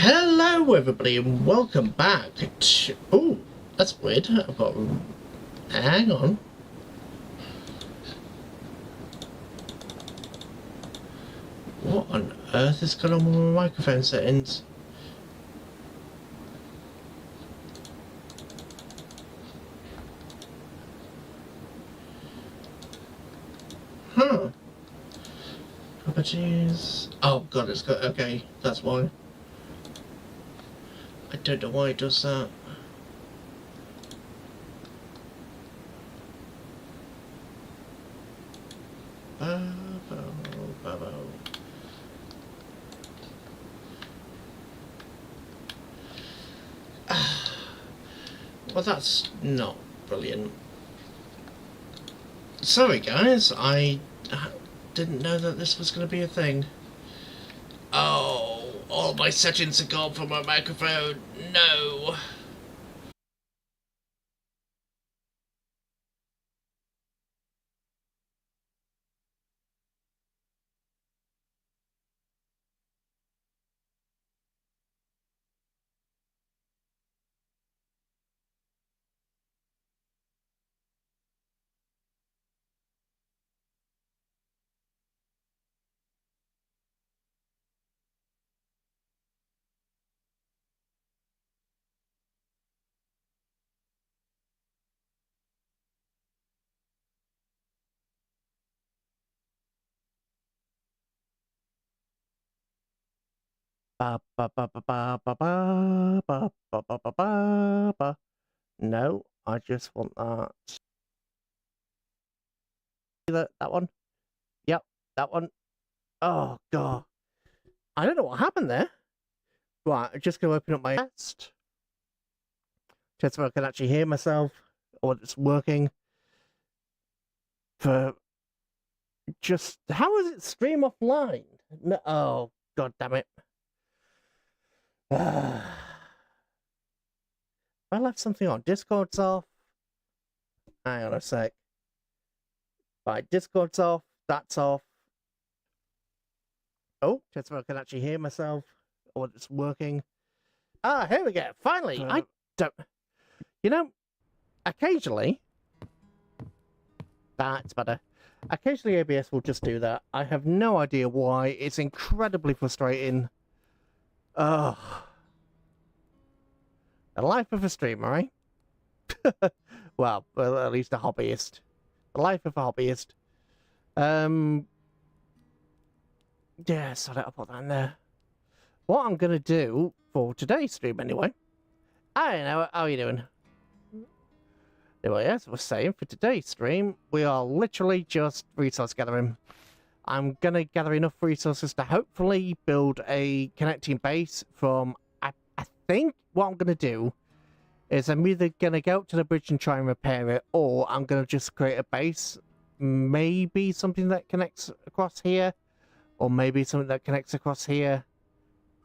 Hello everybody and welcome back to... Oh, that's weird. I've got... Hang on. What on earth is going on with my microphone settings? Huh. Properties... Oh god, it's got... Okay, that's why. I don't know why it does that. Well, that's not brilliant. Sorry guys, I didn't know that this was going to be a thing. Oh, all my settings are gone from my microphone. No. Ba ba ba ba ba ba ba ba ba ba ba ba ba. No, I just want that. That one? Yep, that one. Oh god. I don't know what happened there. Right, I'm just gonna open up my test. Just so I can actually hear myself or it's working. For just how is it stream offline? No, oh god damn it. I left something on. Discord's off. Hang on a sec. Right, Discord's off. That's off. Oh, just so I can actually hear myself or it's working. Ah, here we go. Finally, I don't. You know, occasionally, that's better. Occasionally, ABS will just do that. I have no idea why. It's incredibly frustrating. Oh, the life of a streamer, eh? well, at least a hobbyist. The life of a hobbyist. Yeah, sorry, I'll put that in there. What I'm gonna do for today's stream, anyway. I don't know. How are you doing? Anyway, as I was saying, for today's stream, we are literally just resource gathering. I'm gonna gather enough resources to hopefully build a connecting base from. I think what I'm gonna do is I'm either gonna go up to the bridge and try and repair it, or I'm gonna just create a base. Maybe something that connects across here, or maybe something that connects across here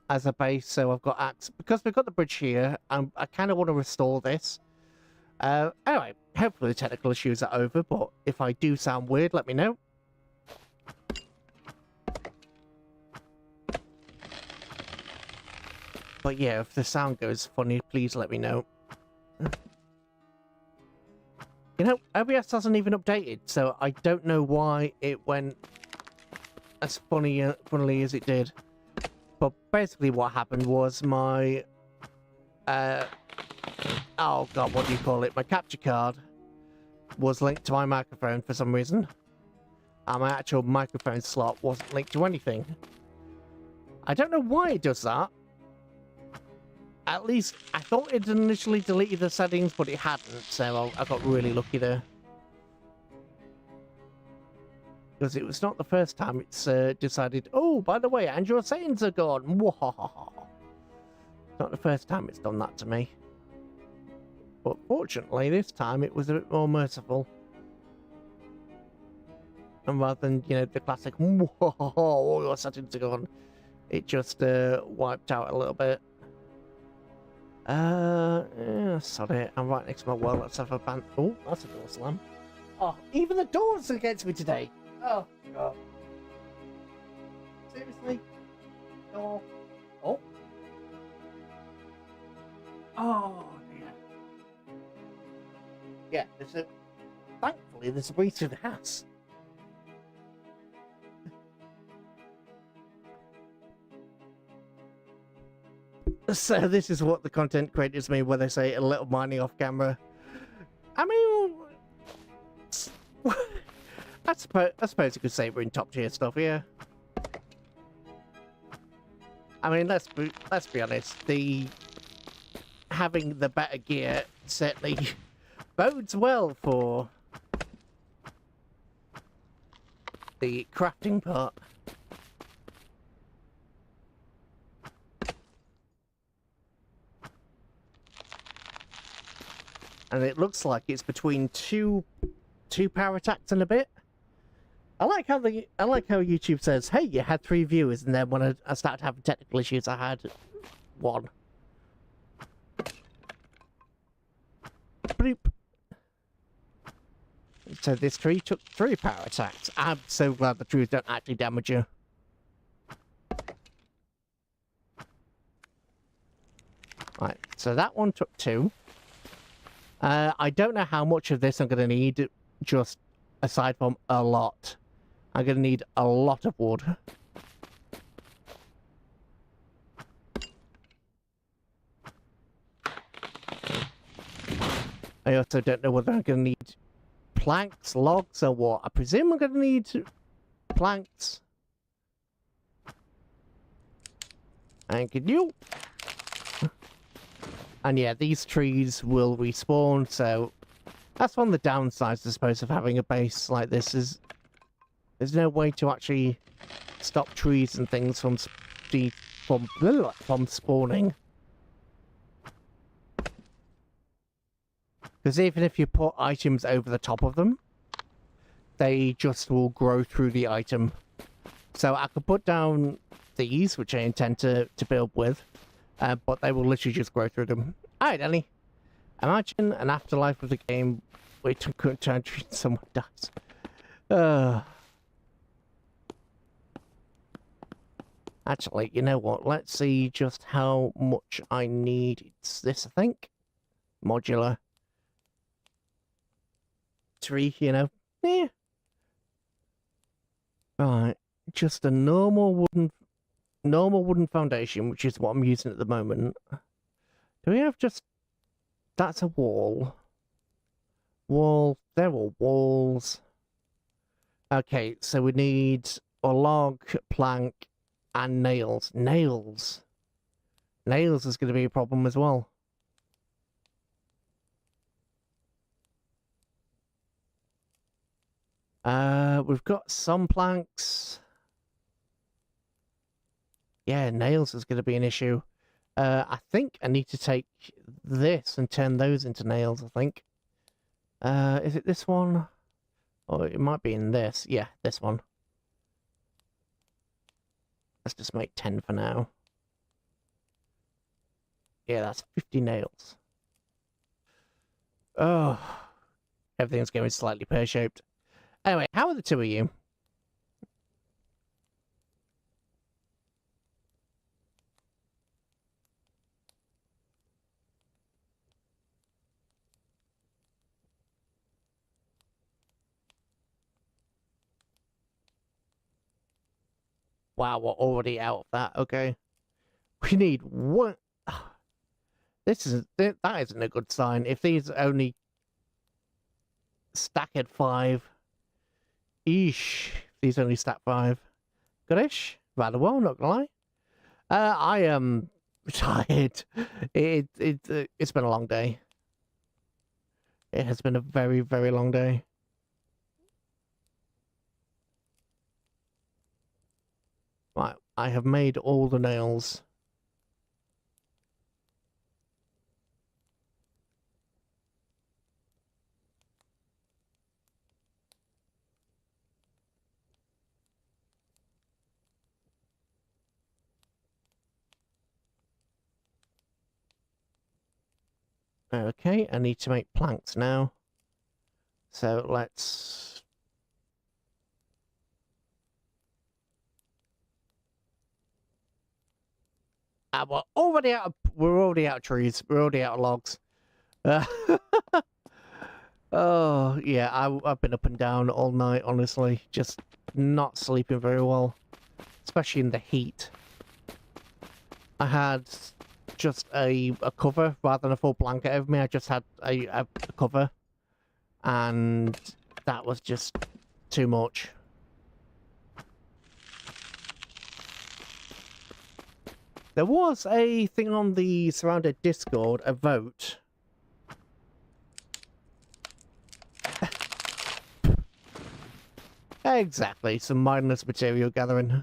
as a base. So I've got access because we've got the bridge here. I kind of want to restore this. Anyway, hopefully the technical issues are over, but if I do sound weird, let me know. But yeah, if the sound goes funny, please let me know. You know, OBS hasn't even updated, so I don't know why it went as funnily as it did. But basically what happened was my... oh god, what do you call it? My capture card was linked to my microphone for some reason. And my actual microphone slot wasn't linked to anything. I don't know why it does that. At least, I thought it initially deleted the settings, but it hadn't, so I got really lucky there. Because it was not the first time it's decided, oh, by the way, and your settings are gone. Not the first time it's done that to me. But fortunately, this time it was a bit more merciful. And rather than, you know, the classic, all your settings are gone, it just wiped out a little bit. Yeah, sorry, I'm right next to my world. Let's have a ban. Oh, that's a door slam. Oh, even the door's against me today. Oh, God. Seriously? Door. Oh. Oh, dear. Yeah, thankfully, there's a way through the house. So this is what the content creators mean when they say a little mining off camera. I mean, I suppose you could say we're in top tier stuff here. I mean, let's be honest. Having the better gear certainly bodes well for the crafting part. And it looks like it's between two power attacks and a bit. I like how YouTube says, "Hey, you had 3 viewers," and then when I started having technical issues, I had 1. Bloop. So this tree took 3 power attacks. I'm so glad the trees don't actually damage you. Right, so that one took 2. I don't know how much of this I'm going to need, just aside from a lot. I'm going to need a lot of wood. I also don't know whether I'm going to need planks, logs, or what. I presume I'm going to need planks. Thank you. And yeah, these trees will respawn, so that's one of the downsides, I suppose, of having a base like this is there's no way to actually stop trees and things from spawning. Because even if you put items over the top of them, they just will grow through the item. So I could put down these, which I intend to build with, but they will literally just grow through them. Alright, Ellie. Imagine an afterlife of the game where you couldn't turn someone dies. Actually, you know what? Let's see just how much I need. It's this, I think. Modular. 3, you know. Yeah. Right. Just a normal wooden foundation, which is what I'm using at the moment. Do we have just... That's a wall. They're all walls. Okay, so we need a log, plank, and nails. Nails is going to be a problem as well. We've got some planks. Yeah, nails is going to be an issue. I think I need to take this and turn those into nails, I think. Is it this one? Oh, it might be in this. Yeah, this one. Let's just make 10 for now. Yeah, that's 50 nails. Oh, everything's going slightly pear-shaped. Anyway, how are the 2 of you? Wow, we're already out of that. Okay. We need one. That isn't a good sign. If these only stack at 5. Eesh. These only stack 5. Goodish. Rather well, not gonna lie. I am tired. It's been a long day. It has been a very, very long day. Right, I have made all the nails. Okay, I need to make planks now. So let's... we're already out of trees. We're already out of logs. Oh, yeah, I've been up and down all night, honestly. Just not sleeping very well. Especially in the heat. I had just a cover rather than a full blanket over me. I just had a cover. And that was just too much. There was a thing on the SurrounDead Discord, a vote. Exactly, some mindless material gathering.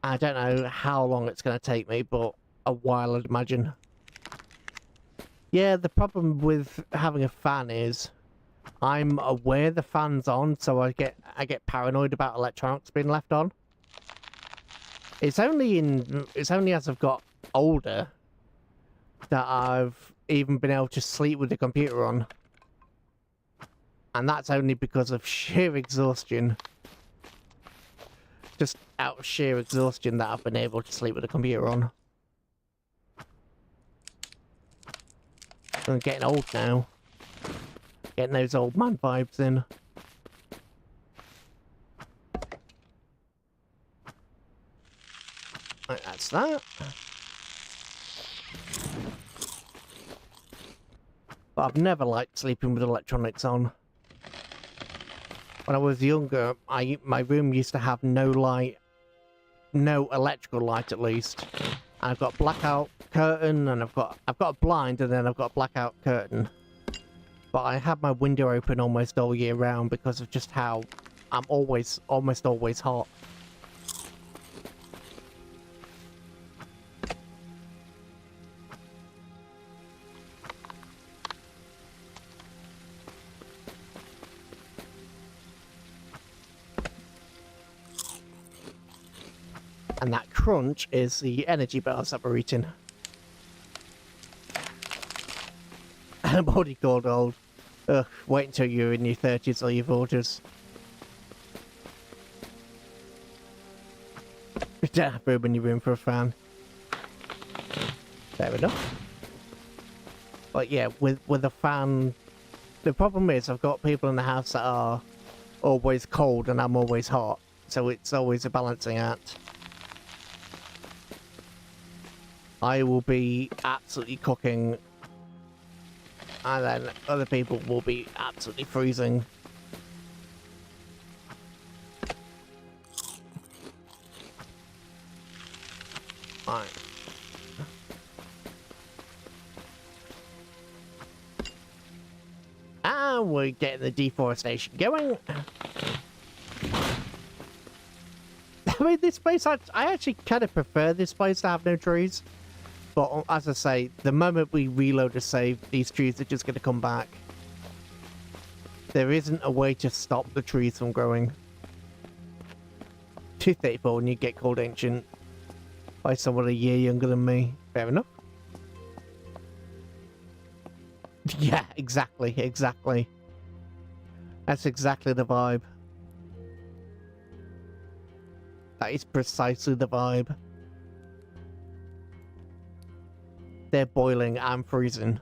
I don't know how long it's going to take me, but a while, I'd imagine. Yeah, the problem with having a fan is I'm aware the fan's on, so I get paranoid about electronics being left on. It's only as I've got older that I've even been able to sleep with the computer on. And that's only because of sheer exhaustion. Just out of sheer exhaustion that I've been able to sleep with the computer on. I'm getting old now. Getting those old man vibes in. Right, that's that. But I've never liked sleeping with electronics on. When I was younger, my room used to have no light, no electrical light at least. And I've got blackout curtain, and I've got a blind, and then I've got a blackout curtain. But I have my window open almost all year round because of just how I'm almost always hot. And that crunch is the energy bars that we're eating. I'm already called old. Ugh, wait until you're in your 30s or your 40s. You don't have room in your room for a fan. Fair enough. But yeah, with a fan, the problem is I've got people in the house that are always cold and I'm always hot. So it's always a balancing act. I will be absolutely cooking, and then other people will be absolutely freezing. Right. And we're getting the deforestation going. I mean, this place, I actually kind of prefer this place to have no trees. But as I say, the moment we reload a save, these trees are just going to come back. There isn't a way to stop the trees from growing. 234 and you get called ancient by someone a year younger than me. Fair enough. Yeah, exactly. That's exactly the vibe. That is precisely the vibe. They're boiling, I'm freezing.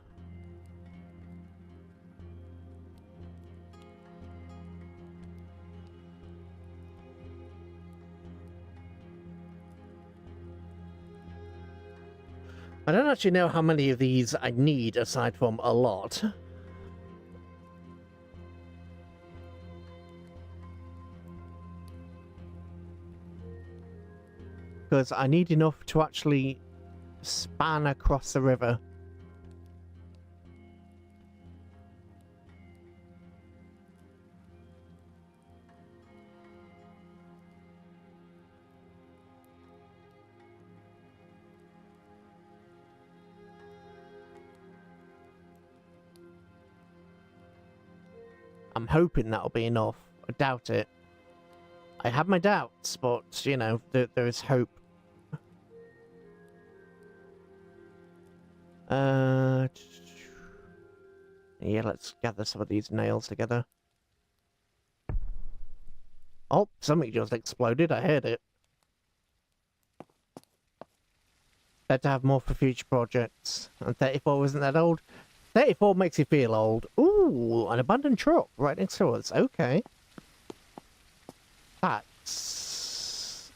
I don't actually know how many of these I need aside from a lot. Because I need enough to actually span across the river. I'm hoping that'll be enough. I doubt it. I have my doubts, but, you know, there is hope. Yeah, let's gather some of these nails together. Oh, something just exploded. I heard it. Better have more for future projects. And 34 isn't that old. 34 makes you feel old. Ooh, an abandoned truck right next to us. Okay. That's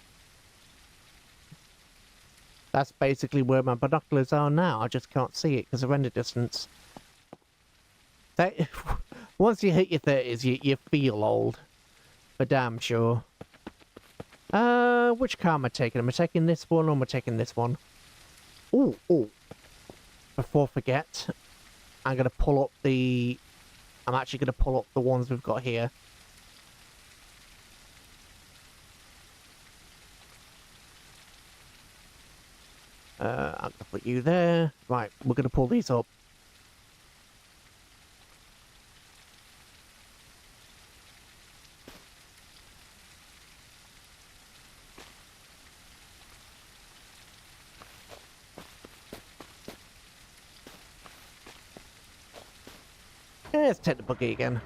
basically where my binoculars are now. I just can't see it because of render distance. Once you hit your 30s, you feel old. For damn sure. Which car am I taking? Am I taking this one or am I taking this one? Ooh. Before I forget, I'm going to pull up the... I'm actually going to pull up the ones we've got here. I'm going to put you there. Right, we're going to pull these up. Let's take the buggy again.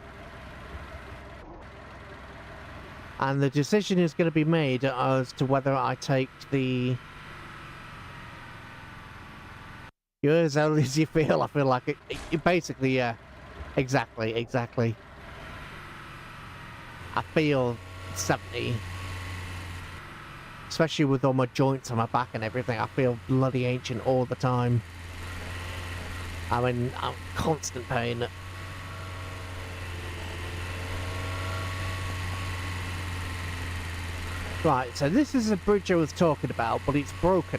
And the decision is going to be made as to whether I take the... You're as old as you feel. I feel like it basically, yeah. Exactly. I feel 70. Especially with all my joints on my back and everything. I feel bloody ancient all the time. I'm in constant pain. Right, so this is a bridge I was talking about, but it's broken.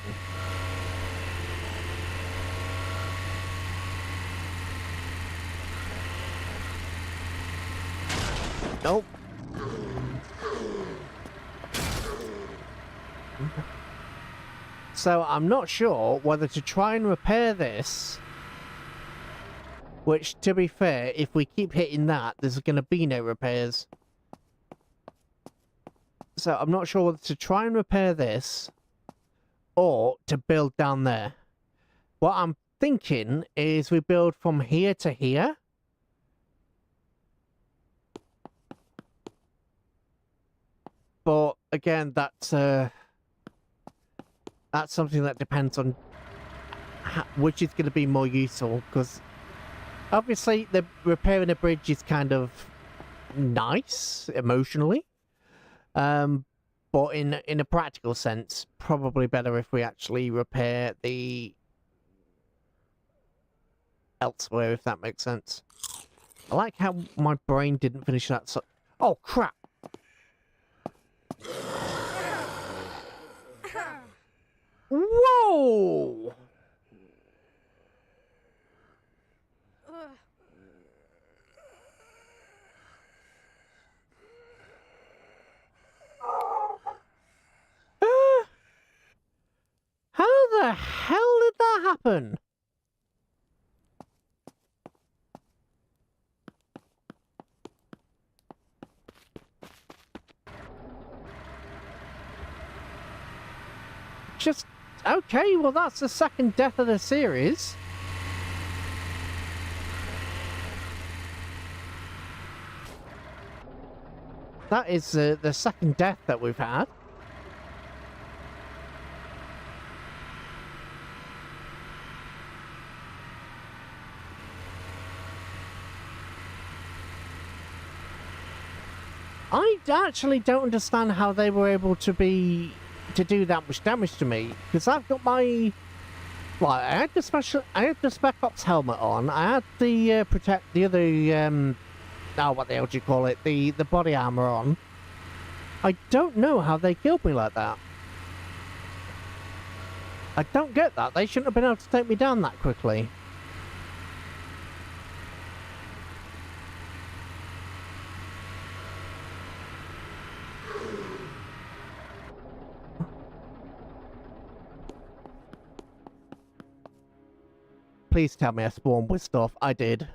Nope. So I'm not sure whether to try and repair this. Which, to be fair, if we keep hitting that, there's going to be no repairs. So I'm not sure whether to try and repair this or to build down there. What I'm thinking is we build from here to here. But again, that's something that depends on which is going to be more useful, because obviously the repairing a bridge is kind of nice emotionally. But in a practical sense, probably better if we actually repair the elsewhere, if that makes sense. I like how my brain didn't finish that. So, oh crap! Whoa! How the hell did that happen? Just... okay, well that's the second death of the series. That is the second death that we've had. I actually don't understand how they were able to do that much damage to me, because I've got my... well, I had the Spec Ops helmet on. I had the what the hell do you call it? The body armor on. I don't know how they killed me like that. I don't get that. They shouldn't have been able to take me down that quickly. Please tell me I spawned with stuff. I did.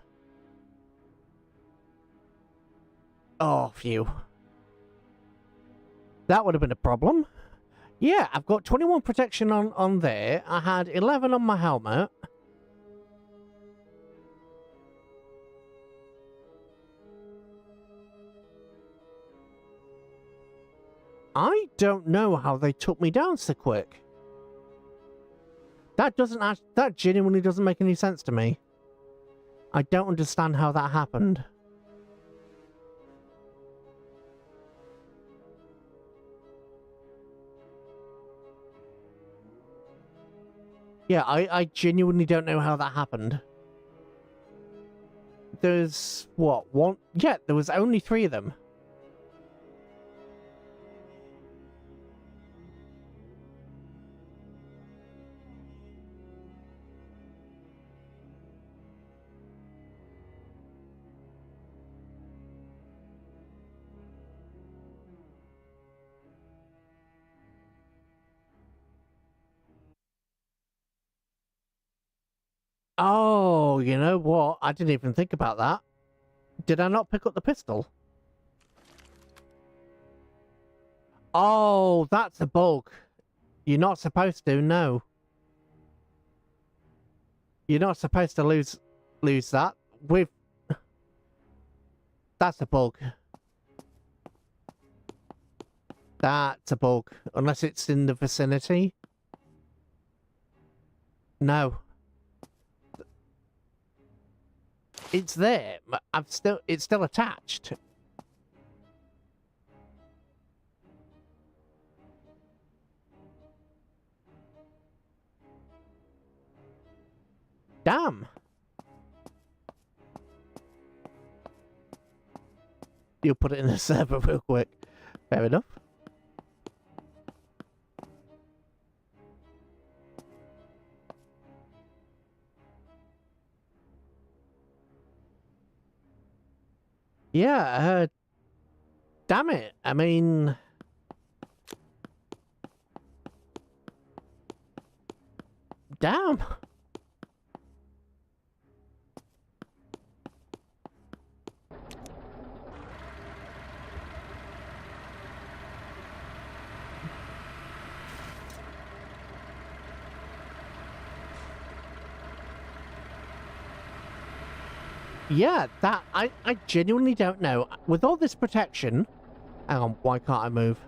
Oh, phew. That would have been a problem. Yeah, I've got 21 protection on there. I had 11 on my helmet. I don't know how they took me down so quick. That genuinely doesn't make any sense to me. I don't understand how that happened. Yeah, I genuinely don't know how that happened. There's, what, one? Yeah, there was only 3 of them. Oh, you know what? I didn't even think about that. Did I not pick up the pistol? Oh, that's a bug. You're not supposed to, no. You're not supposed to lose that. With... That's a bug. That's a bug. Unless it's in the vicinity. No. It's there. It's still attached. Damn. You'll put it in the server real quick. Fair enough. Yeah, damn it. I mean... Damn. Yeah, that... I genuinely don't know. With all this protection... Hang on, why can't I move?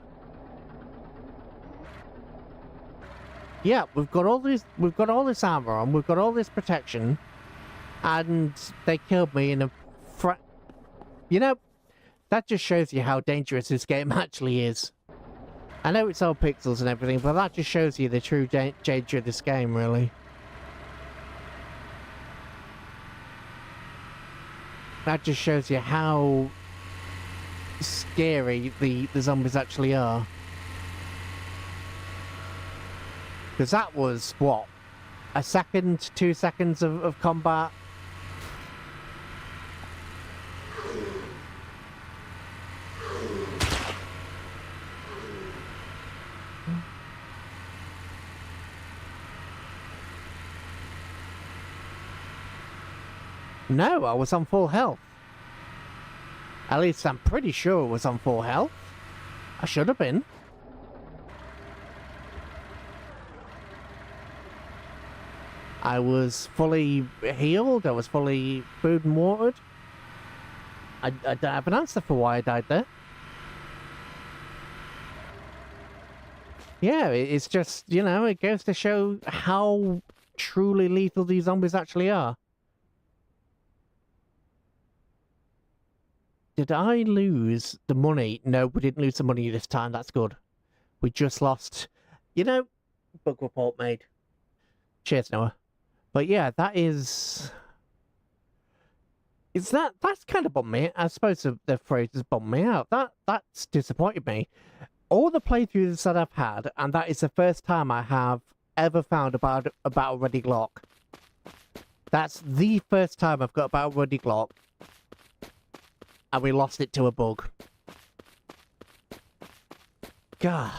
Yeah, we've got all this armor on, we've got all this protection, and they killed me in a You know, that just shows you how dangerous this game actually is. I know it's all pixels and everything, but that just shows you the true danger of this game, really. That just shows you how scary the zombies actually are. Because that was, what, a second, 2 seconds of combat? No, I was on full health. At least I'm pretty sure I was on full health. I should have been. I was fully healed, I was fully food and watered. I don't have an answer for why I died there. Yeah, it's just, you know, it goes to show how truly lethal these zombies actually are. Did I lose the money? No, we didn't lose the money this time, that's good. We just lost, you know, bug report made. Cheers, Noah. But yeah, that is... That's kind of bummed me. I suppose the phrase has bummed me out. That's disappointed me. All the playthroughs that I've had, and that is the first time I have ever found about a ready Glock. That's the first time I've got about a ready Glock. And we lost it to a bug. God.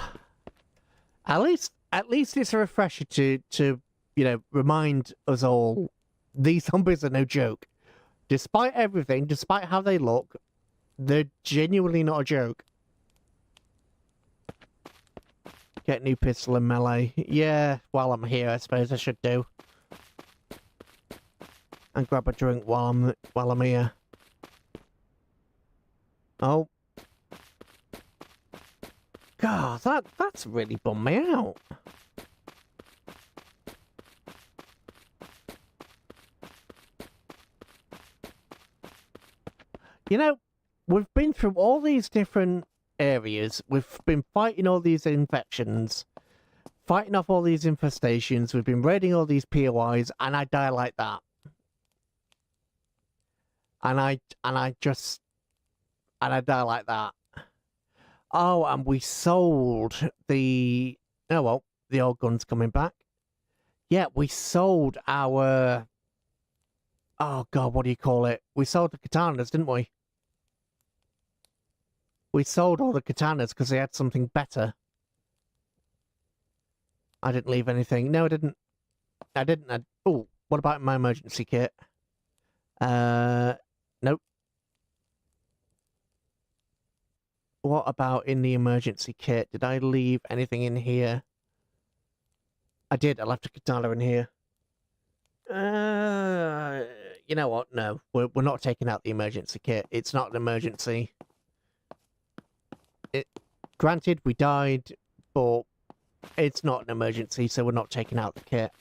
At least it's a refresher to you know, remind us all, these zombies are no joke. Despite everything, despite how they look, they're genuinely not a joke. Get new pistol and melee. Yeah, while I'm here, I suppose I should do. And grab a drink while I'm here. Oh. God, that's really bummed me out. You know, we've been through all these different areas. We've been fighting all these infections, fighting off all these infestations. We've been raiding all these POIs, and I die like that. And I die like that. Oh, and we sold the... Oh, well, the old gun's coming back. Yeah, we sold our... Oh, God, what do you call it? We sold the katanas, didn't we? We sold all the katanas because they had something better. I didn't leave anything. No, I didn't. Oh, what about my emergency kit? Nope. What about in the emergency kit? Did I leave anything in here? I did. I left a katana in here. You know what? No, we're not taking out the emergency kit. It's not an emergency. Granted, we died, but it's not an emergency, so we're not taking out the kit.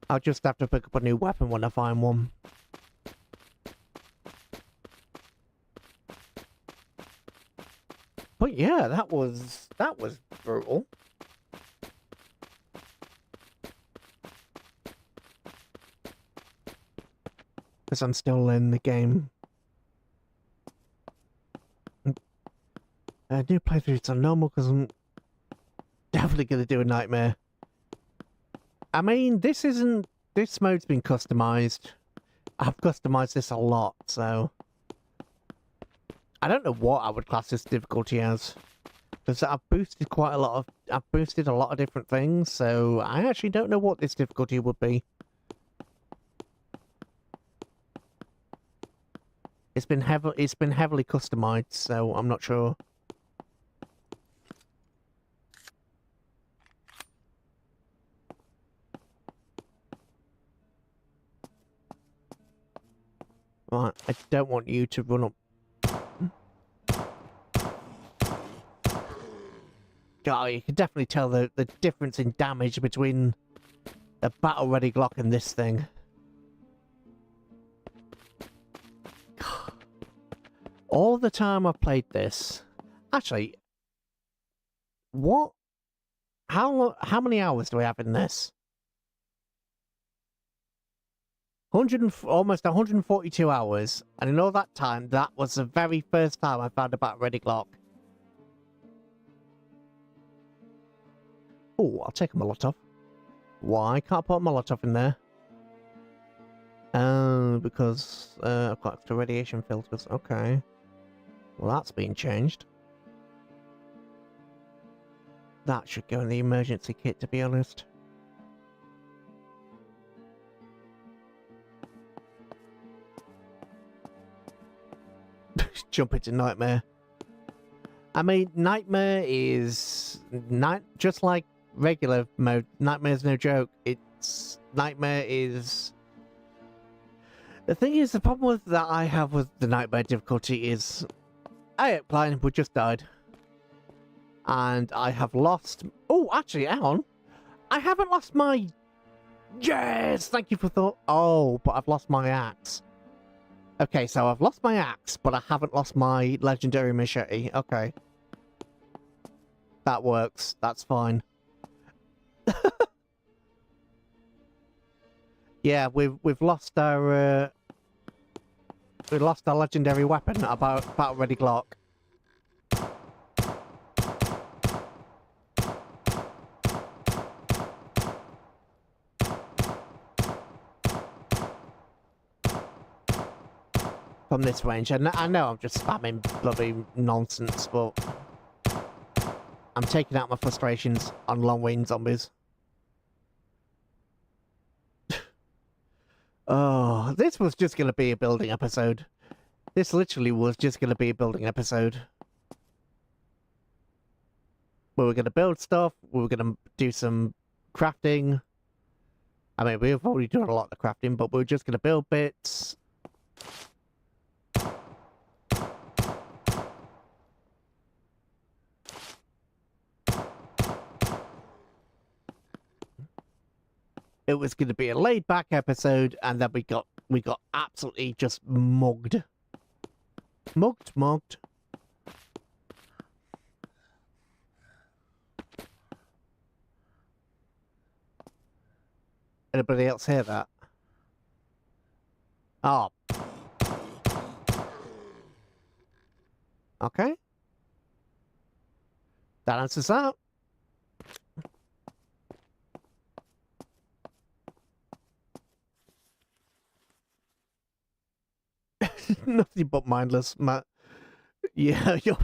I'll just have to pick up a new weapon when I find one. But yeah, that was brutal. Because I'm still in the game. I do playthroughs on normal because I'm definitely going to do a nightmare. I mean, this mode's been customized. I've customized this a lot, so... I don't know what I would class this difficulty as. Because I've boosted a lot of different things, so I actually don't know what this difficulty would be. It's been heavily customized, so I'm not sure. Right, I don't want you to run up. Oh, you can definitely tell the difference in damage between the battle-ready Glock and this thing. All the time I've played this... Actually... What? How many hours do I have in this? Almost 142 hours, and in all that time, that was the very first time I found a battle-ready Glock. Oh, I'll take a Molotov. Why can't I put a Molotov in there? Because I've got extra radiation filters. Okay. Well, that's been changed. That should go in the emergency kit, to be honest. Jump into Nightmare. I mean, Nightmare is... just like regular mode, Nightmare's no joke. Nightmare is... The thing is, the problem that I have with the Nightmare difficulty is... Hey, Klein, we just died. And I have lost... Oh, actually, hang on. I haven't lost my... Yes! Thank you for thought... Oh, but I've lost my axe. Okay, so I've lost my axe, but I haven't lost my legendary machete. Okay. That works. That's fine. Yeah, we've lost our legendary weapon, our battle-ready Glock. From this range, I know I'm just spamming bloody nonsense, but I'm taking out my frustrations on long-range zombies. Oh, this was just going to be a building episode. This literally was just going to be a building episode. We were going to build stuff, we were going to do some crafting. I mean, we've already done a lot of crafting, but we were just going to build bits. It was going to be a laid back episode, and then we got absolutely just mugged. Mugged. Anybody else hear that? Oh. Okay. That answers that. Nothing but mindless, Matt. Yeah, you're.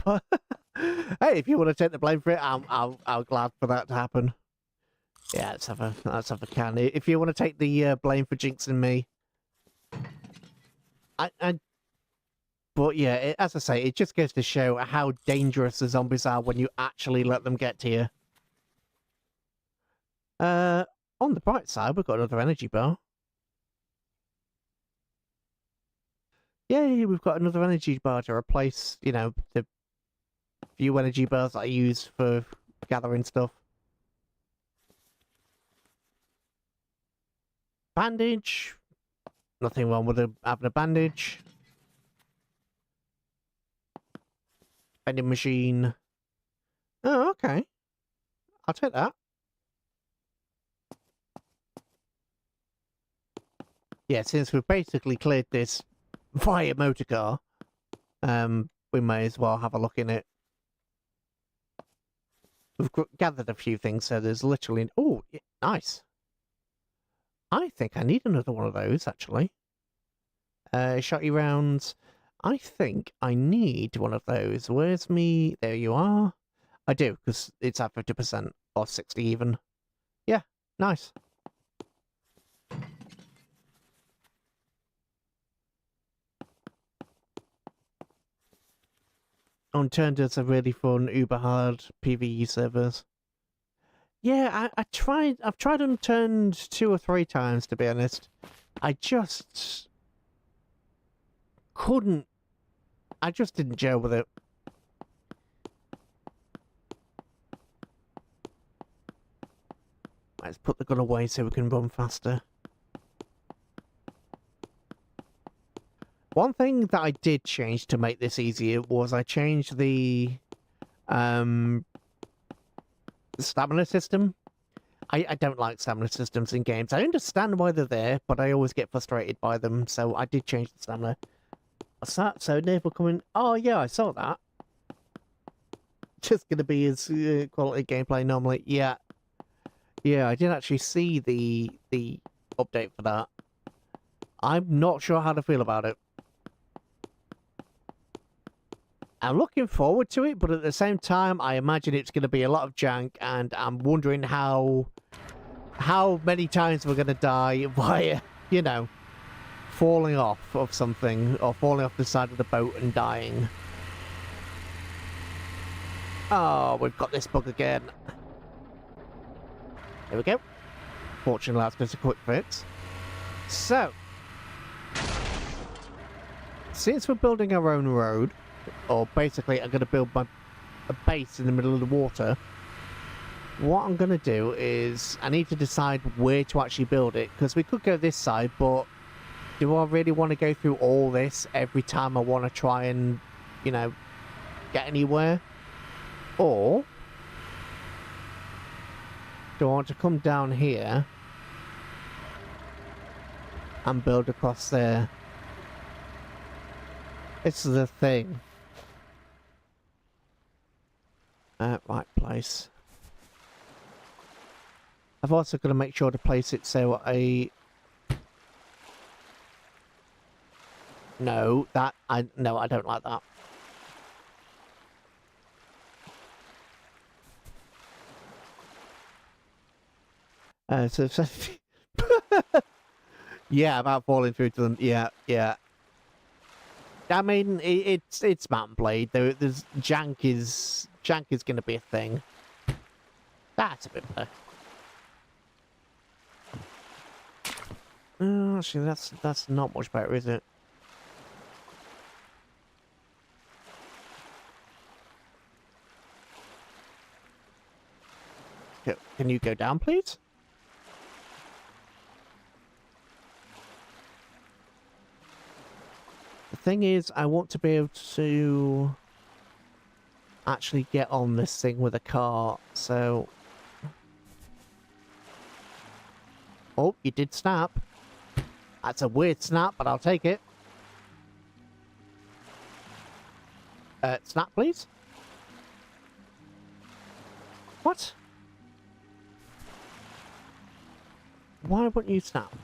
Hey, if you want to take the blame for it, I'm glad for that to happen. Yeah, let's have a can. If you want to take the blame for jinxing me, but yeah, as I say, it just goes to show how dangerous the zombies are when you actually let them get to you. On the bright side, we've got another energy bar. Yay, we've got another energy bar to replace, you know, the few energy bars that I use for gathering stuff. Bandage. Nothing wrong with having a bandage. Vending machine. Oh, okay. I'll take that. Yeah, since we've basically cleared this via motor car, we may as well have a look in it. We've gathered a few things, so there's literally... Oh, yeah, nice. I think I need another one of those, actually. Shotty rounds. I think I need one of those. Where's me? There you are. I do, because it's at 50%, or 60 even. Yeah, nice. Unturned does a really fun, uber hard PvE servers. Yeah, I've tried Unturned 2 or 3 times, to be honest. I just couldn't. I just didn't gel with it. Let's put the gun away so we can run faster. One thing that I did change to make this easier was I changed the stamina system. I don't like stamina systems in games. I understand why they're there, but I always get frustrated by them, so I did change the stamina. What's that? So naval coming... Oh, yeah, I saw that. Just gonna be as quality gameplay normally. Yeah. Yeah, I did actually see the update for that. I'm not sure how to feel about it. I'm looking forward to it, but at the same time, I imagine it's going to be a lot of jank, and I'm wondering how many times we're going to die via, you know, falling off of something, or falling off the side of the boat and dying. Oh, we've got this bug again. There we go. Fortunately, that's just a quick fix. So, since we're building our own road, or basically I'm going to build a base in the middle of the water, what I'm going to do is I need to decide where to actually build it, because we could go this side, but do I really want to go through all this every time I want to try and, you know, get anywhere? Or do I want to come down here and build across there? This is the thing. Right place. I've also got to make sure to place it so no, I don't like that. So yeah, about falling through to them. Yeah. I mean, it's Mountain Blade. There's jank is going to be a thing. That's a bit better. Actually, that's not much better, is it? Can you go down, please? thing is, I want to be able to actually get on this thing with a car, so... Oh, you did snap. That's a weird snap, but I'll take it. Snap, please. What? Why wouldn't you snap?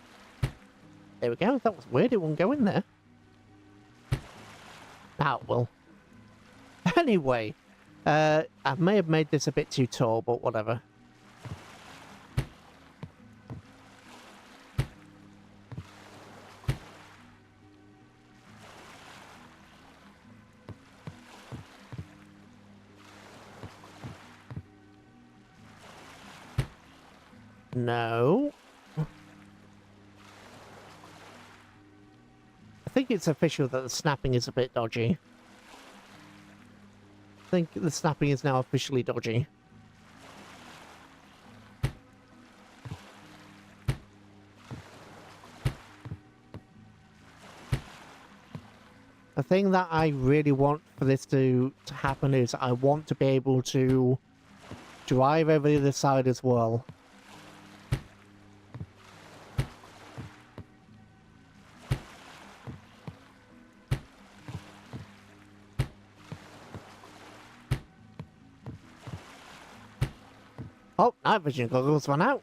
There we go. That was weird. It won't go in there. Now it will. Anyway, I may have made this a bit too tall, but whatever. No. I think it's official that the snapping is a bit dodgy. I think the snapping is now officially dodgy. The thing that I really want for this to happen is I want to be able to drive over the other side as well. Oh, night vision goggles run out.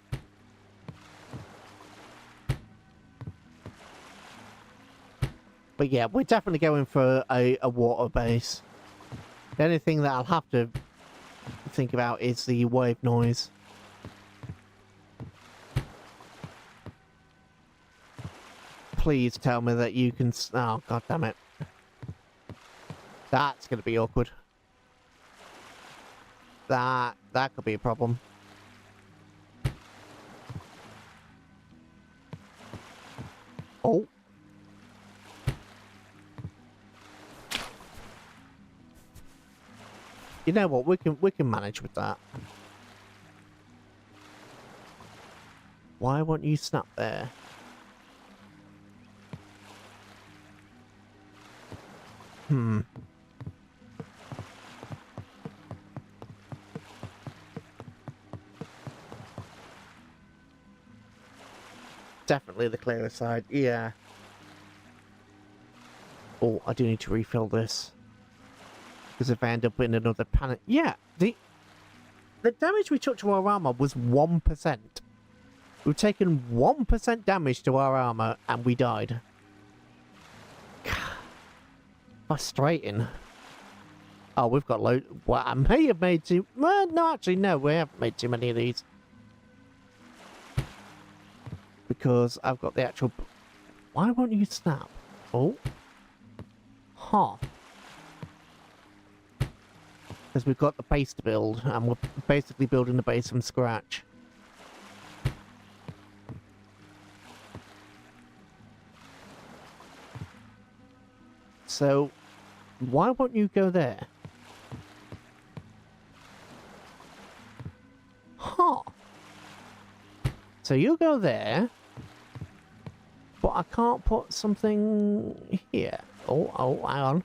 But yeah, we're definitely going for a water base. The only thing that I'll have to think about is the wave noise. Please tell me that you can... Oh, god damn it. That's going to be awkward. That could be a problem. Oh. You know what? We can manage with that. Why won't you snap there? Definitely the clearer side, yeah. Oh, I do need to refill this. Because if I end up in another panic... Yeah, the damage we took to our armor was 1%. We've taken 1% damage to our armor and we died. Frustrating. Oh, we've got loads... Well, I may have made too... Well, no, actually, no, we haven't made too many of these. Because I've got the actual... Why won't you snap? Oh. Huh. Because we've got the base to build, and we're basically building the base from scratch. So, why won't you go there? Huh. So you go there, but I can't put something here. Oh, hang on.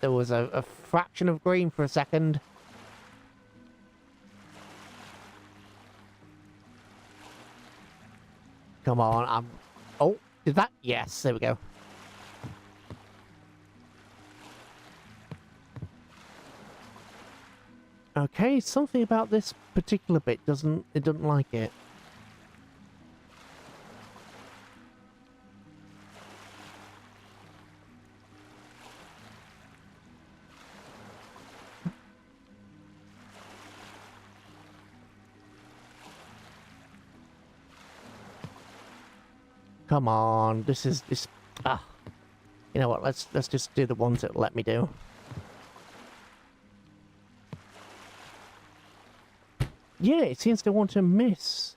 There was a fraction of green for a second. Come on, Oh, did that? Yes, there we go. Okay, something about this particular bit doesn't like it. Come on, this. Ah, you know what? Let's just do the ones that let me do. Yeah, it seems to want to miss.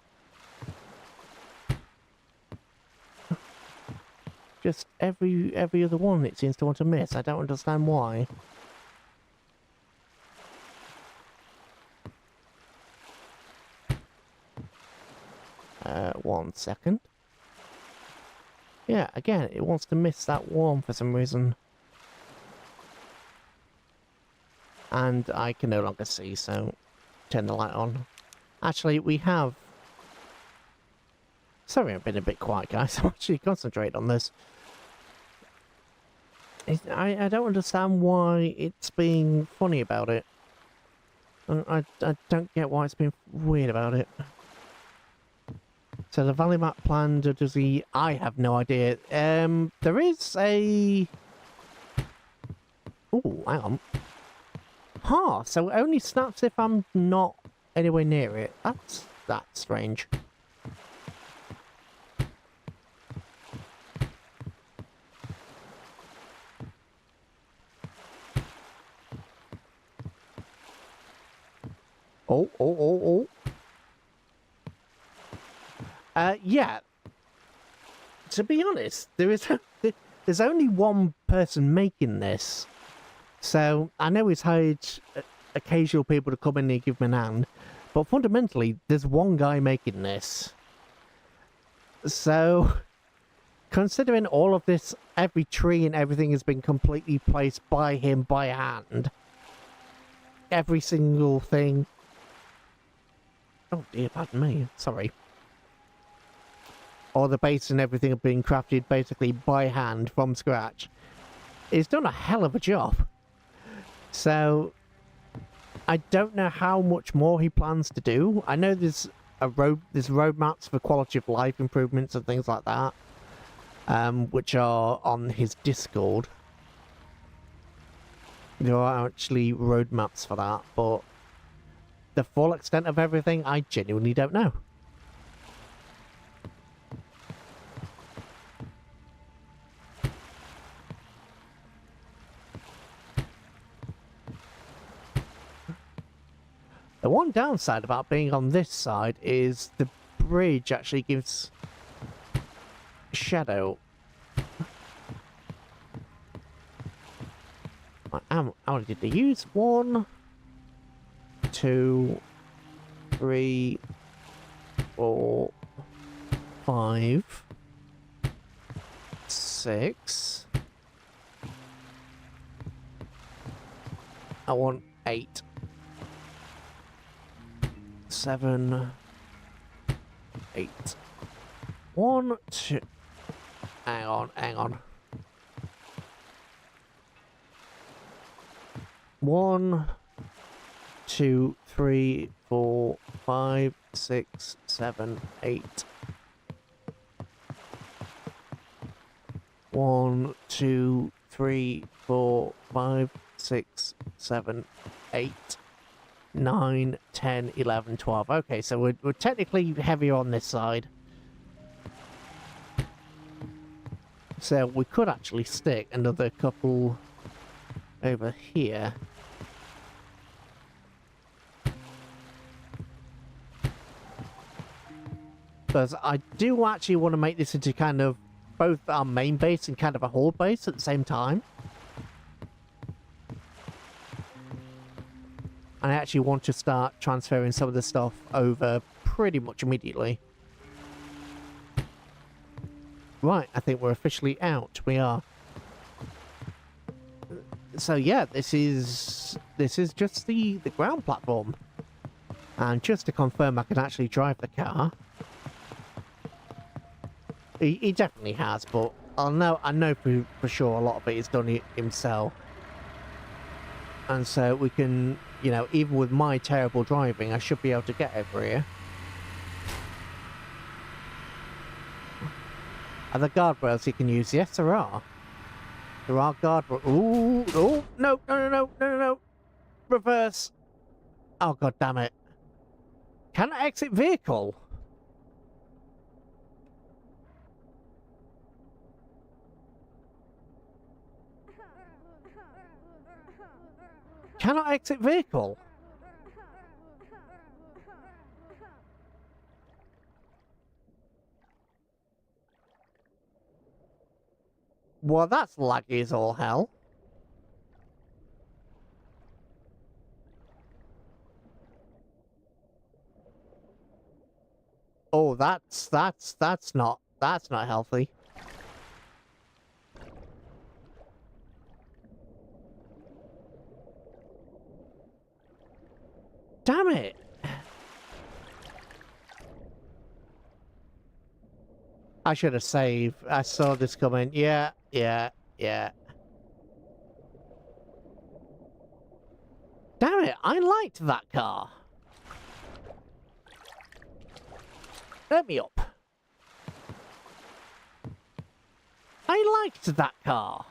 Just every other one it seems to want to miss. I don't understand why. One second. Yeah, again, it wants to miss that warm for some reason. And I can no longer see, so turn the light on. Actually, we have... Sorry, I've been a bit quiet, guys. I'm actually concentrating on this. I don't understand why it's being funny about it. I don't get why it's being weird about it. So the valley map planned, or does he... I have no idea. There is a... Oh, hang on. Huh, so it only snaps if I'm not anywhere near it. That's strange. Oh. Yeah. To be honest, there's only one person making this. So, I know he's hired occasional people to come in and give him an hand, but fundamentally, there's one guy making this. So, considering all of this, every tree and everything has been completely placed by him by hand, every single thing... Oh dear, pardon me, sorry. All the base and everything have been crafted basically by hand from scratch. He's done a hell of a job. So, I don't know how much more he plans to do. I know there's roadmaps for quality of life improvements and things like that, which are on his Discord. There are actually roadmaps for that, but the full extent of everything, I genuinely don't know. The one downside about being on this side is the bridge actually gives shadow. How many did they use? 1, 2, 3, 4, 5, 6. I want 8. 7, 8. 1, 2. Hang on. 1, 2, 3, 4, 5, 6, 7, 8. 1, 2, 3, 4, 5, 6, 7, 8. 9, 10, 11, 12. Okay, so we're technically heavier on this side. So we could actually stick another couple over here. Because I do actually want to make this into kind of both our main base and kind of a horde base at the same time. I actually want to start transferring some of the stuff over pretty much immediately. Right, I think we're officially out. We are. So yeah, this is just the ground platform. And just to confirm I can actually drive the car. He definitely has, but I know for sure a lot of it is done himself. And so we can, you know, even with my terrible driving, I should be able to get over here. Are there guardrails you can use? Yes, there are. There are guardrails. Ooh, oh, no. Reverse. Oh, god damn it. Can I exit vehicle? Cannot exit vehicle. Well, that's laggy as all hell. Oh, that's not healthy. Damn it! I should have saved. I saw this coming. Yeah. Damn it, I liked that car. Let me up. I liked that car.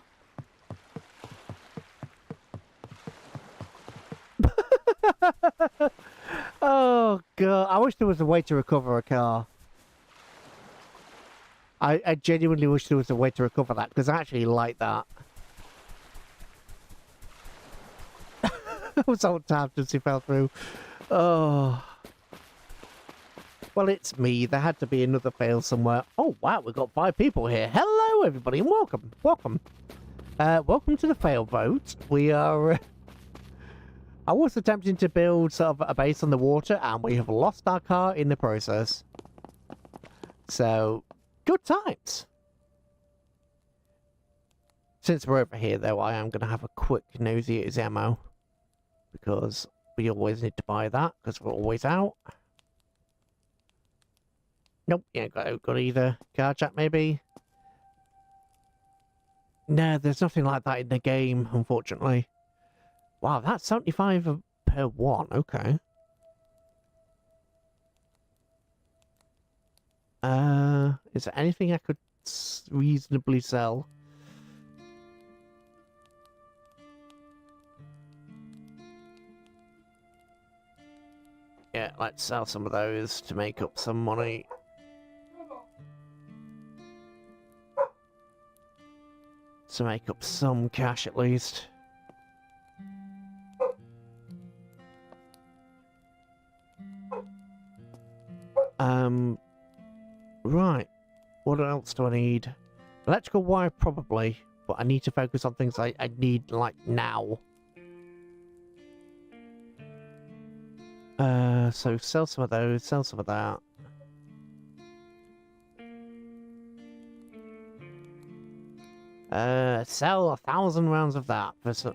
Oh, God. I wish there was a way to recover a car. I genuinely wish there was a way to recover that, because I actually like that. I was so tapped as he fell through. Oh. Well, it's me. There had to be another fail somewhere. Oh, wow. We've got 5 people here. Hello, everybody, and welcome. Welcome. Welcome to the fail vote. We are... I was attempting to build sort of a base on the water, and we have lost our car in the process. So, good times. Since we're over here, though, I am going to have a quick nosy at his ammo. Because we always need to buy that, because we're always out. Nope, yeah, got either. Car jack, maybe? No, there's nothing like that in the game, unfortunately. Wow, that's 75 per one, okay. Is there anything I could reasonably sell? Yeah, let's sell some of those to make up some money. To make up some cash at least. Right. What else do I need? Electrical wire probably, but I need to focus on things I need like now. So sell some of those, sell some of that. Sell 1,000 rounds of that for some...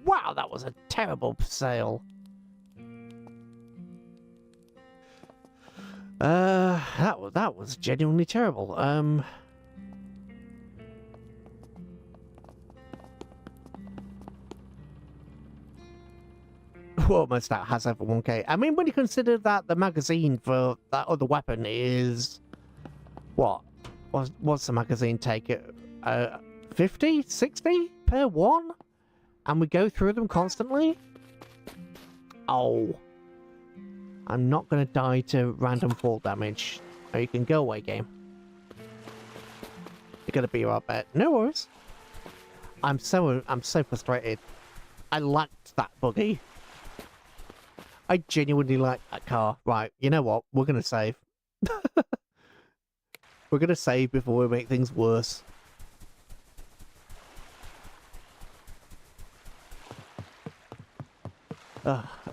Wow, that was a terrible sale. That was genuinely terrible. Almost that has over 1k. I mean, when you consider that the magazine for that other weapon is... What? What's the magazine take it? 50? 60 per one? And we go through them constantly? Oh. I'm not going to die to random fall damage. Oh, you can go away, game. You're going to be right back. No worries. I'm so frustrated. I liked that buggy. I genuinely like that car. Right, you know what? We're going to save. We're going to save before we make things worse.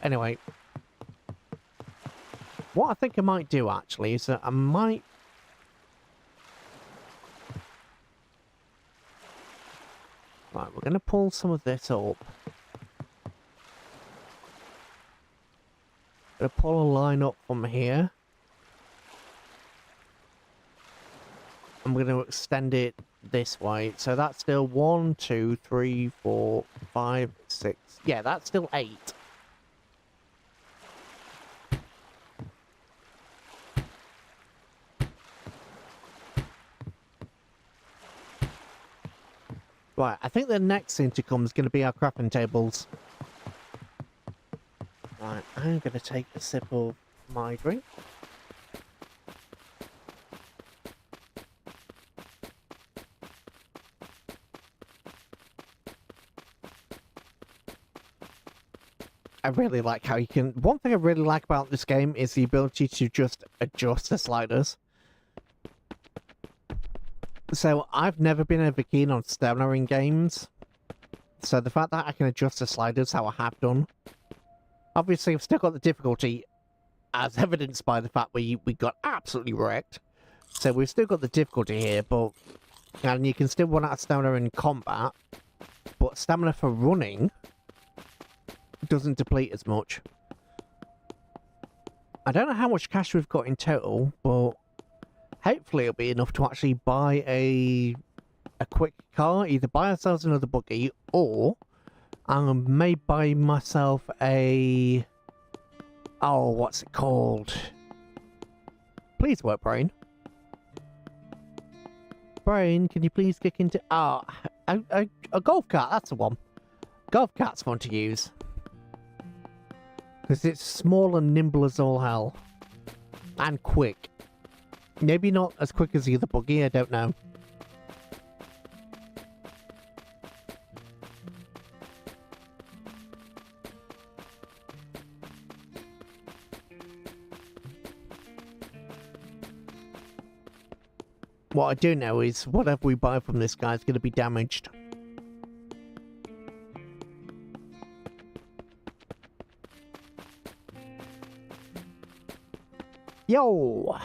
Anyway. What I think I might do, actually, is that I might... Right, we're going to pull some of this up. Going to pull a line up from here. I'm going to extend it this way. So that's still 1, 2, 3, 4, 5, 6. Yeah, that's still 8. Right, I think the next thing to come is going to be our crafting tables. Right, I'm going to take a sip of my drink. I really like how you can... One thing I really like about this game is the ability to just adjust the sliders. So, I've never been ever keen on stamina in games. So, the fact that I can adjust the sliders how I have done. Obviously, I've still got the difficulty, as evidenced by the fact we got absolutely wrecked. So, we've still got the difficulty here, but... And you can still run out of stamina in combat. But stamina for running doesn't deplete as much. I don't know how much cash we've got in total, but hopefully it'll be enough to actually buy a quick car, either buy ourselves another buggy, or I may buy myself a... Oh, what's it called? Please work, brain. Brain, can you please kick into... Ah, a golf cart, that's the one. Golf cart's fun to use. Because it's small and nimble as all hell. And quick. Maybe not as quick as the other buggy, I don't know. What I do know is whatever we buy from this guy is going to be damaged. Yo!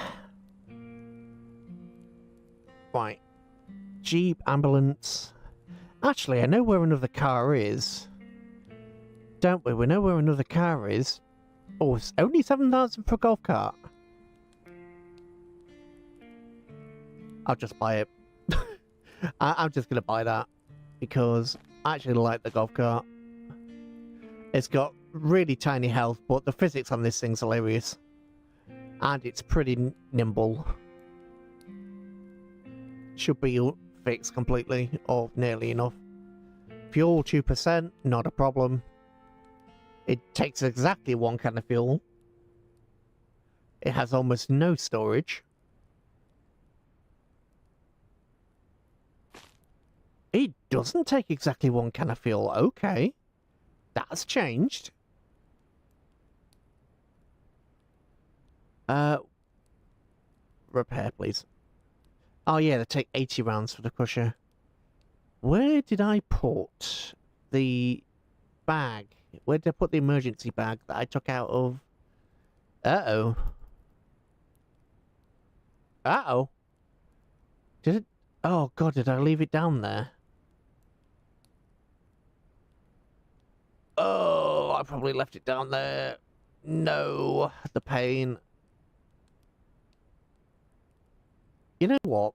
Right. Jeep, ambulance. Actually, I know where another car is. Don't we? We know where another car is. Oh, it's only 7,000 for a golf cart. I'll just buy it. I'm just going to buy that. Because I actually like the golf cart. It's got really tiny health, but the physics on this thing's hilarious. And it's pretty nimble. Should be fixed completely, or nearly enough. Fuel 2%, not a problem. It takes exactly 1 can of fuel. It has almost no storage. It doesn't take exactly 1 can of fuel. Okay. That's changed. Repair, please. Oh yeah, they take 80 rounds for the crusher. Where did I put the bag? Where did I put the emergency bag that I took out of... Uh-oh. Uh-oh. Did it... Oh god, did I leave it down there? Oh, I probably left it down there. No, the pain. You know what?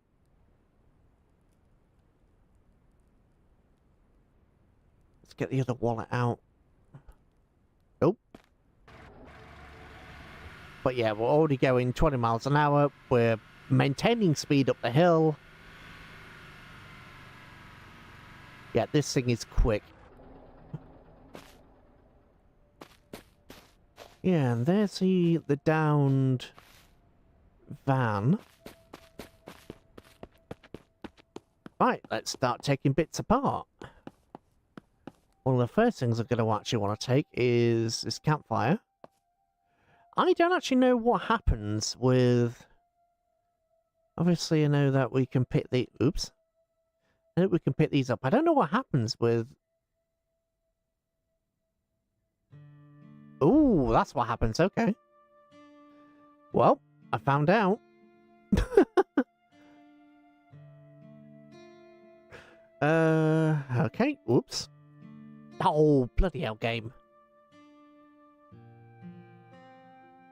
Let's get the other wallet out. Oh. But yeah, we're already going 20 miles an hour. We're maintaining speed up the hill. Yeah, this thing is quick. Yeah, and there's the downed van. Right, let's start taking bits apart. One of the first things I'm going to actually want to take is this campfire. I don't actually know what happens with... Obviously, I know that we can pick the... Oops. I know we can pick these up. I don't know what happens with... Ooh, that's what happens. Okay. Well, I found out. Okay. Oops. Oh, bloody hell, game.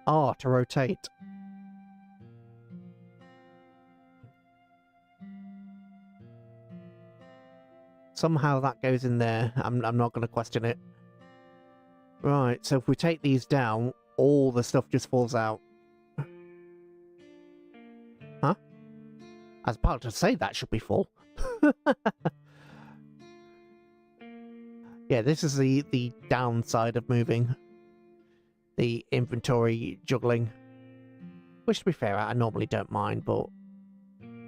Oh, to rotate. Somehow that goes in there. I'm not going to question it. Right, so if we take these down, all the stuff just falls out. Huh? I was about to say that should be full. Yeah, this is the downside of moving. The inventory juggling. Which, to be fair, I normally don't mind, but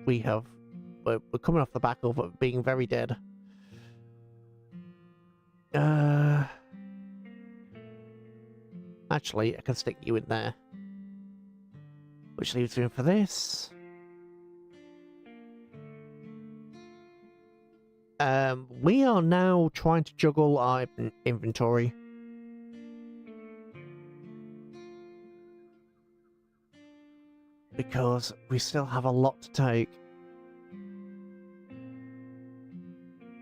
we're coming off the back of it being very dead. Actually, I can stick you in there. Which leaves room for this. We are now trying to juggle our inventory. Because we still have a lot to take.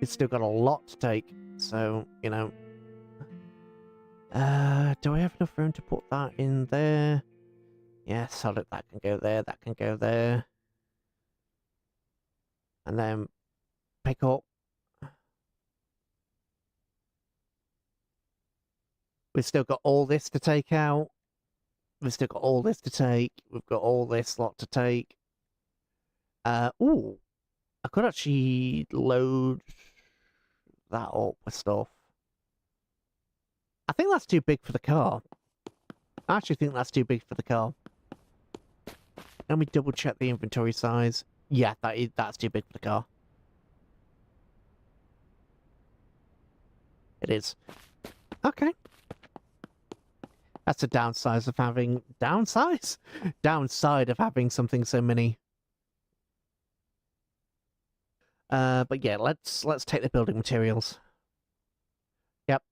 It's still got a lot to take, so, you know. Do I have enough room to put that in there? Yeah, solid, that can go there, that can go there. And then pick up. We've still got all this to take out. We've still got all this to take. We've got all this lot to take. Ooh. I could actually load that up with stuff. I think that's too big for the car. I actually think that's too big for the car. Let me double check the inventory size. Yeah, that's too big for the car. It is. Okay. That's a downside of having... Downsize? Downside of having something so mini. But yeah, let's take the building materials. Yep.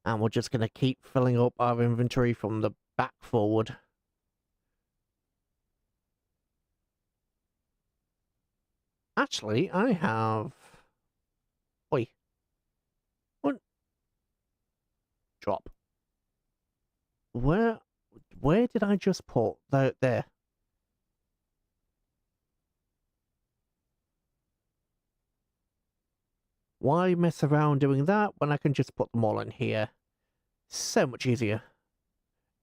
And we're just going to keep filling up our inventory from the back forward. Actually, I have... Oi. What? Drop. Where did I just put... There. Why mess around doing that when I can just put them all in here? So much easier.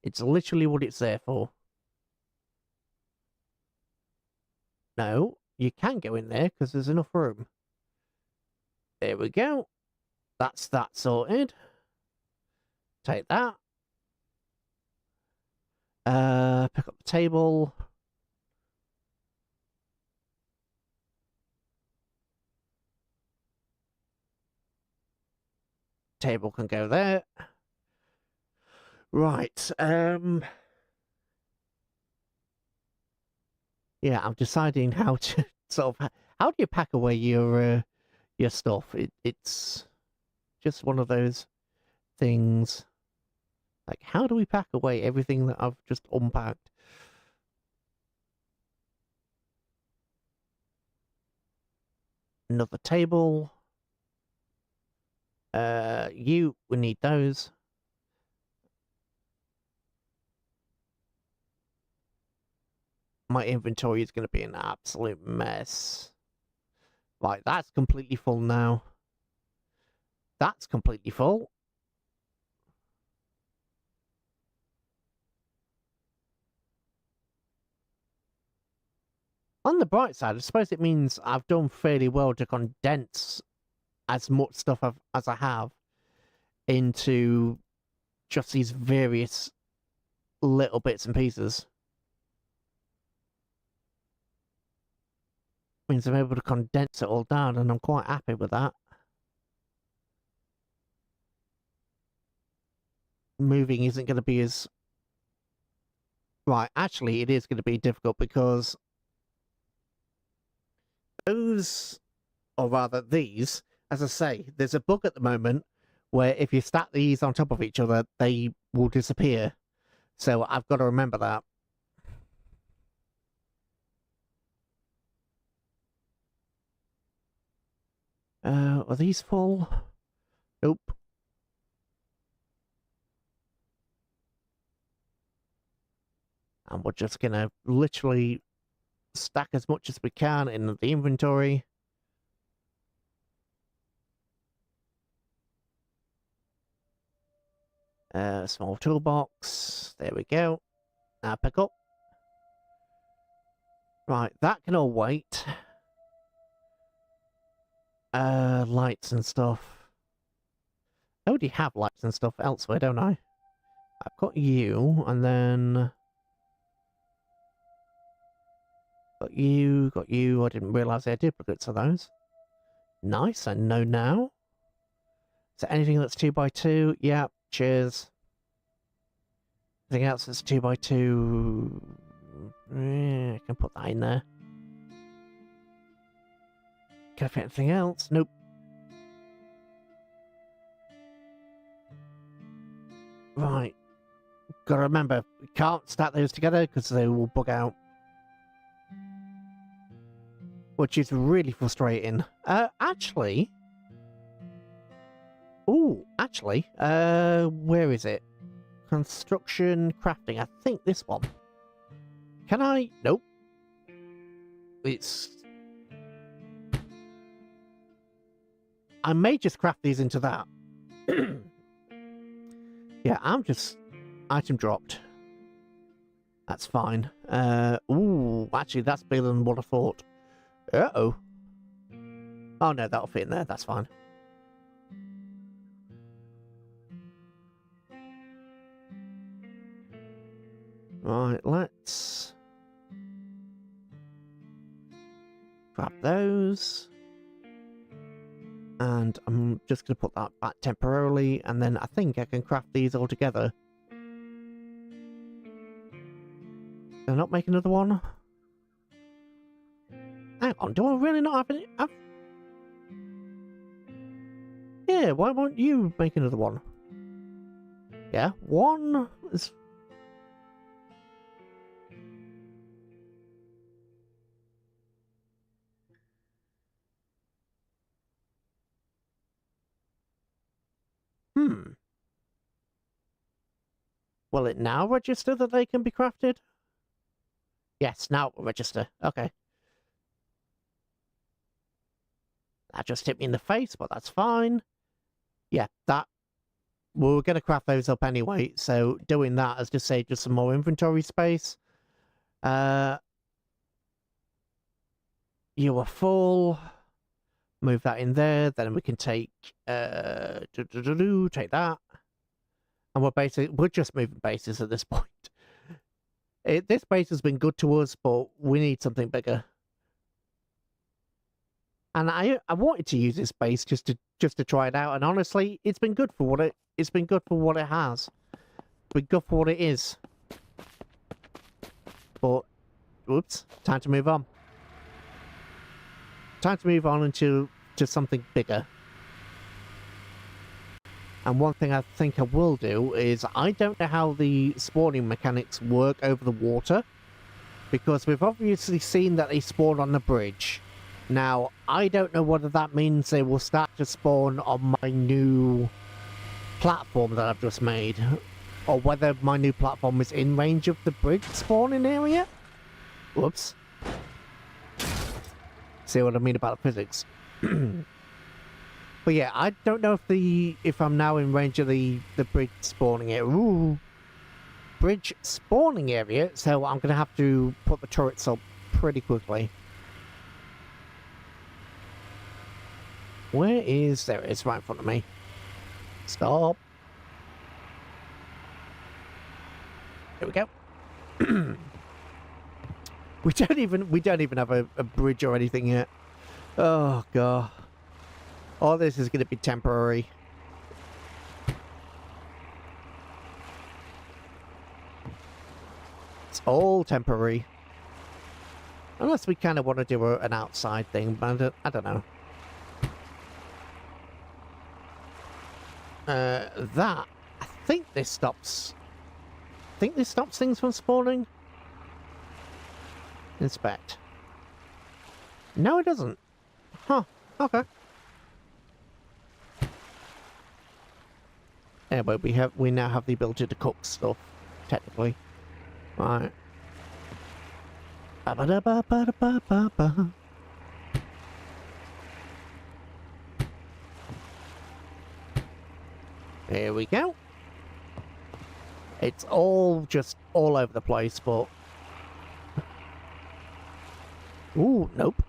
It's literally what it's there for. No, you can go in there because there's enough room. There we go. That's that sorted. Take that. Pick up the table. Table can go there. Right. Yeah, I'm deciding how to sort of... How do you pack away your stuff? It's just one of those things. Like, how do we pack away everything that I've just unpacked? Another table. We need those. My inventory is going to be an absolute mess. Right, that's completely full now. That's completely full. On the bright side, I suppose it means I've done fairly well to condense as much stuff as I have into just these various little bits and pieces. Means I'm able to condense it all down, and I'm quite happy with that. Moving isn't going to be as... Right, actually it is going to be difficult because those, or rather these, as I say, there's a bug at the moment where if you stack these on top of each other, they will disappear. So I've got to remember that. Are these full? Nope. And we're just going to literally stack as much as we can in the inventory. Small toolbox. There we go. Now pick up. Right, that can all wait. Lights and stuff. I already have lights and stuff elsewhere, don't I? I've got you, and then... Got you. I didn't realise they had duplicates of those. Nice, I know now. Is there anything that's 2x2? Yeah, cheers. Anything else that's 2x2? I can put that in there. Can I fit anything else? Nope. Right. Gotta remember, we can't stack those together because they will bug out. Which is really frustrating. Actually... Ooh, actually, where is it? construction, crafting. I think this one. Can I? Nope. It's... I may just craft these into that. Yeah, I'm just... Item dropped. That's fine. Ooh, actually, that's bigger than what I thought. Uh-oh. Oh, no, that'll fit in there. That's fine. Right, let's... grab those. And I'm just going to put that back temporarily, and then I think I can craft these all together. Can I not make another one? Hang on, do I really not have any? Yeah, why won't you make another one? Yeah, one is... Will it now register that they can be crafted? Yes, now it will register. Okay. That just hit me in the face, but that's fine. Yeah, that... We were going to craft those up anyway, so doing that has just saved us some more inventory space. You are full. Move that in there, then we can take... take that. And we're just moving bases at this point. This base has been good to us, but we need something bigger. And I wanted to use this base just to try it out, and honestly, it's been good for what it has. It's been good for what it is. But whoops, time to move on. Time to move on into something bigger. And one thing I think I will do is, I don't know how the spawning mechanics work over the water, because we've obviously seen that they spawn on the bridge. Now, I don't know whether that means they will start to spawn on my new platform that I've just made, or whether my new platform is in range of the bridge spawning area. Whoops. See what I mean about the physics. But yeah, I don't know if I'm now in range of the bridge spawning area. Ooh, bridge spawning area. So I'm gonna have to put the turrets up pretty quickly. Where is... There it is, right in front of me. Stop. Here we go. We don't even have a bridge or anything yet. Oh god. All this is going to be temporary. It's all temporary. Unless we kind of want to do an outside thing, but I don't know. That... I think this stops things from spawning. Inspect. No, it doesn't. Huh. Okay. Anyway, we now have the ability to cook stuff, technically. Right. Ba-ba-da-ba-ba-da-ba-ba-ba. Here we go. It's all just all over the place, but... Ooh, nope.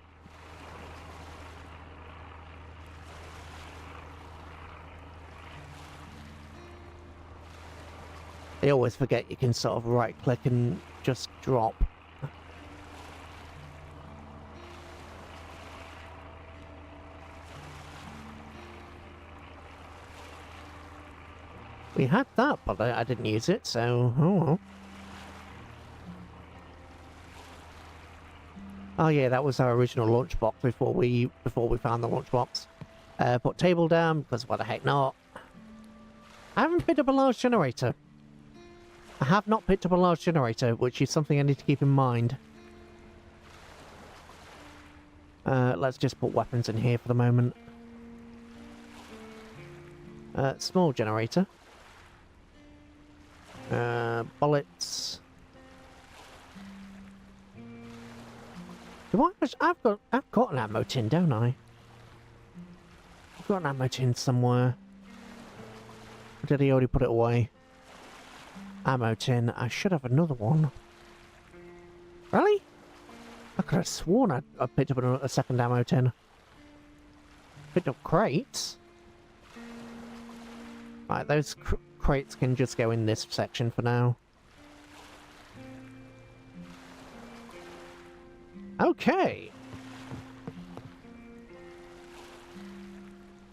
I always forget you can sort of right click and just drop. We had that, but I didn't use it, so oh well. Oh yeah, that was our original launch box before we found the launch box. Put table down, because why the heck not? I haven't picked up a large generator. I have not picked up a large generator, which is something I need to keep in mind. Let's just put weapons in here for the moment. Small generator. Bullets. Do I've got an ammo tin, don't I? I've got an ammo tin somewhere. Or did he already put it away? Ammo tin. I should have another one. Really? I could have sworn I picked up a second ammo tin. Picked up crates. Right, those crates can just go in this section for now. Okay.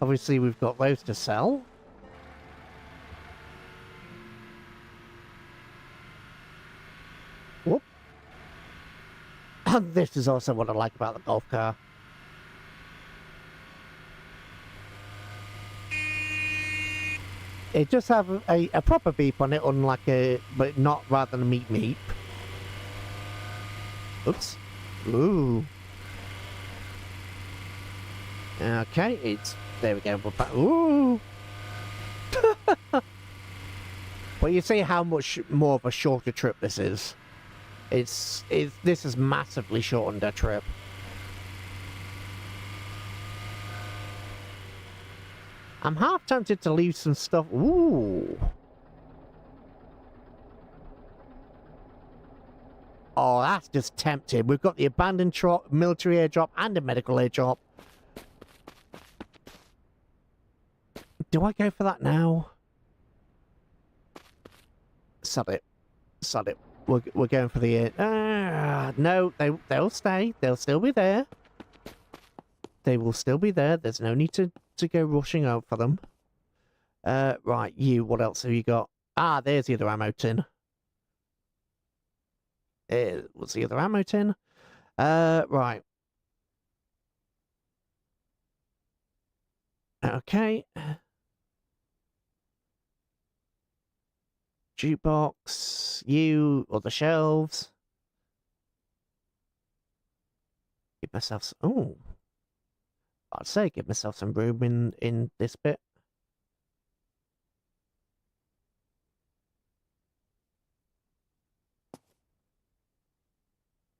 Obviously, we've got those to sell. Whoop. And this is also what I like about the golf car. It does have a proper beep on it, unlike but not rather than a meep meep. Oops. Ooh. Okay, there we go. We're back. Ooh. Well, you see how much more of a shorter trip this is. This is massively shortened a trip. I'm half tempted to leave some stuff. Ooh. Oh, that's just tempting. We've got the abandoned military airdrop and a medical airdrop. Do I go for that now? Sod it. Sod it. We're going for the... no, they'll stay. They'll still be there. They will still be there. There's no need to go rushing out for them. Right, what else have you got? Ah, there's the other ammo tin. What's the other ammo tin? Right. Okay. Jukebox, or the shelves. Give myself some... Oh. I'd say give myself some room in this bit.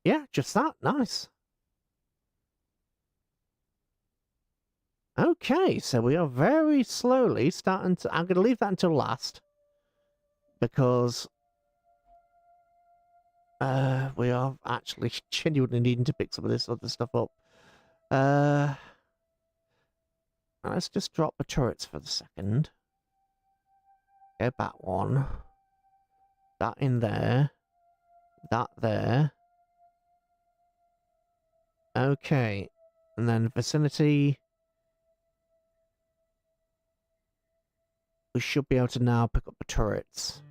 Yeah, just that. Nice. Okay, so we are very slowly starting to... I'm going to leave that until last. Because... we are actually genuinely needing to pick some of this other stuff up. Let's just drop the turrets for the second. Go back one. That in there. That there. Okay. And then vicinity. We should be able to now pick up the turrets.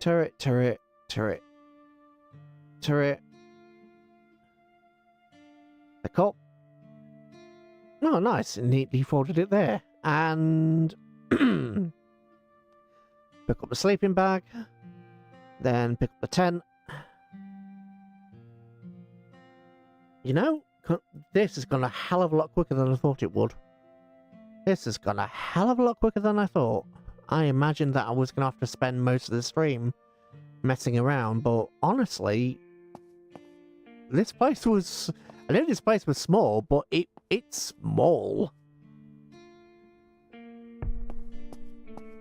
Turret, turret, turret. Turret. Pick up. Oh, nice. Neatly folded it there. And pick up the sleeping bag. Then pick up the tent. You know, this has gone a hell of a lot quicker than I thought it would. This has gone a hell of a lot quicker than I thought. I imagined that I was going to have to spend most of the stream messing around, but honestly, this place was... I know this place was small, but it's small.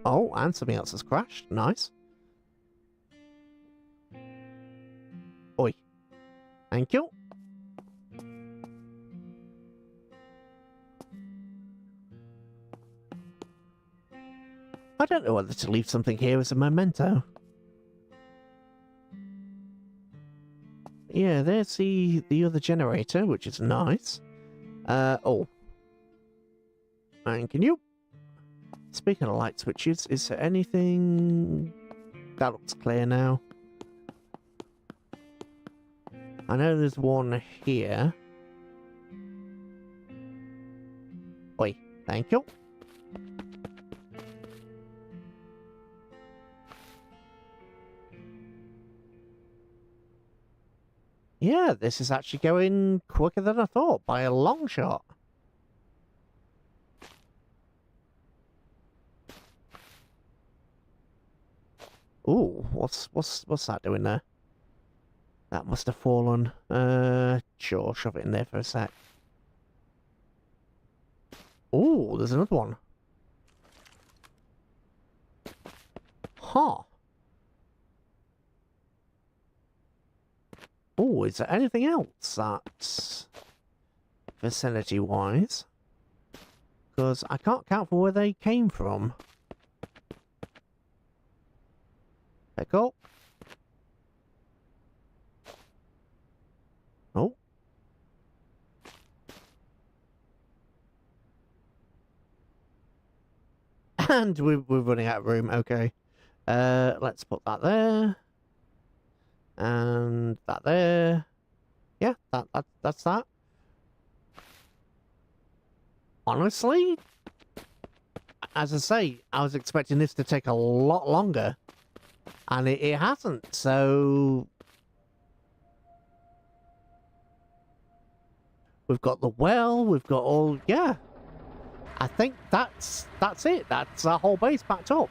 Oh, and something else has crashed. Nice. Oi. Thank you. I don't know whether to leave something here as a memento. Yeah, there's the other generator, which is nice. Oh. And can you... Speaking of light switches, is there anything... That looks clear now. I know there's one here. Oi, thank you. Yeah, this is actually going quicker than I thought, by a long shot. Ooh, what's that doing there? That must have fallen. Sure, shove it in there for a sec. Ooh, there's another one. Huh. Oh, is there anything else that's vicinity-wise? Because I can't count for where they came from. Pick up. Oh. And we're running out of room, okay. Let's put that there. And that there. Yeah, that's that. Honestly, as I say, I was expecting this to take a lot longer. And it hasn't, so... We've got the well, we've got all... Yeah. I think that's it. That's our whole base packed up.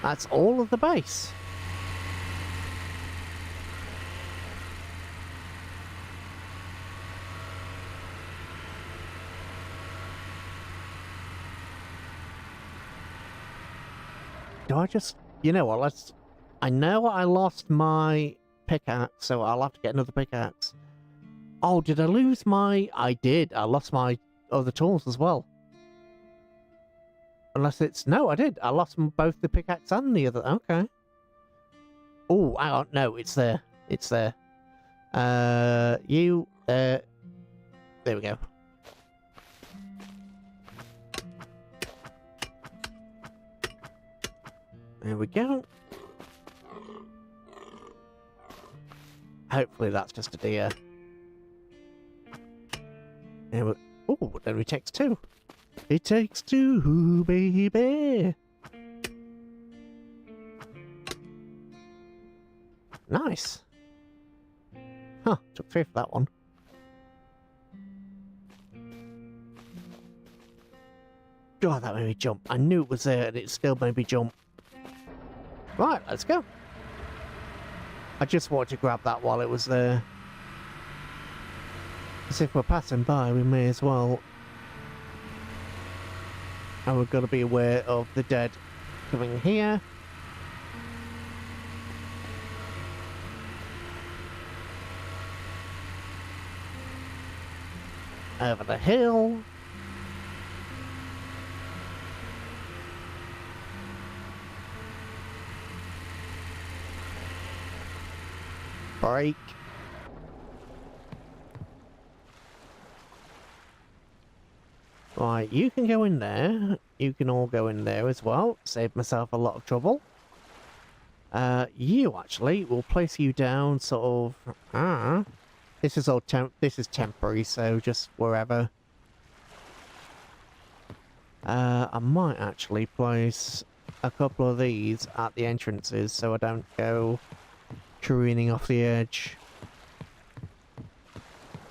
That's all of the base. Do I just... You know what, let's... I know I lost my pickaxe, so I'll have to get another pickaxe. Oh, did I lose my... I did. I lost my other tools as well. Unless it's... No, I did. I lost both the pickaxe and the other... Okay. Oh, hang on. No, it's there. It's there. You... There we go. There we go. Hopefully that's just a deer. Oh, then it takes two. It takes two, baby. Nice. Huh, took 3 for that one. God, that made me jump. I knew it was there and it still made me jump. Right, let's go. I just wanted to grab that while it was there. As if we're passing by, we may as well. And we've got to be aware of the dead coming here. Over the hill. Break. Right, you can go in there. You can all go in there as well. Save myself a lot of trouble. You actually, will place you down sort of... This is all this is temporary, so just wherever. I might actually place a couple of these at the entrances so I don't go careening off the edge.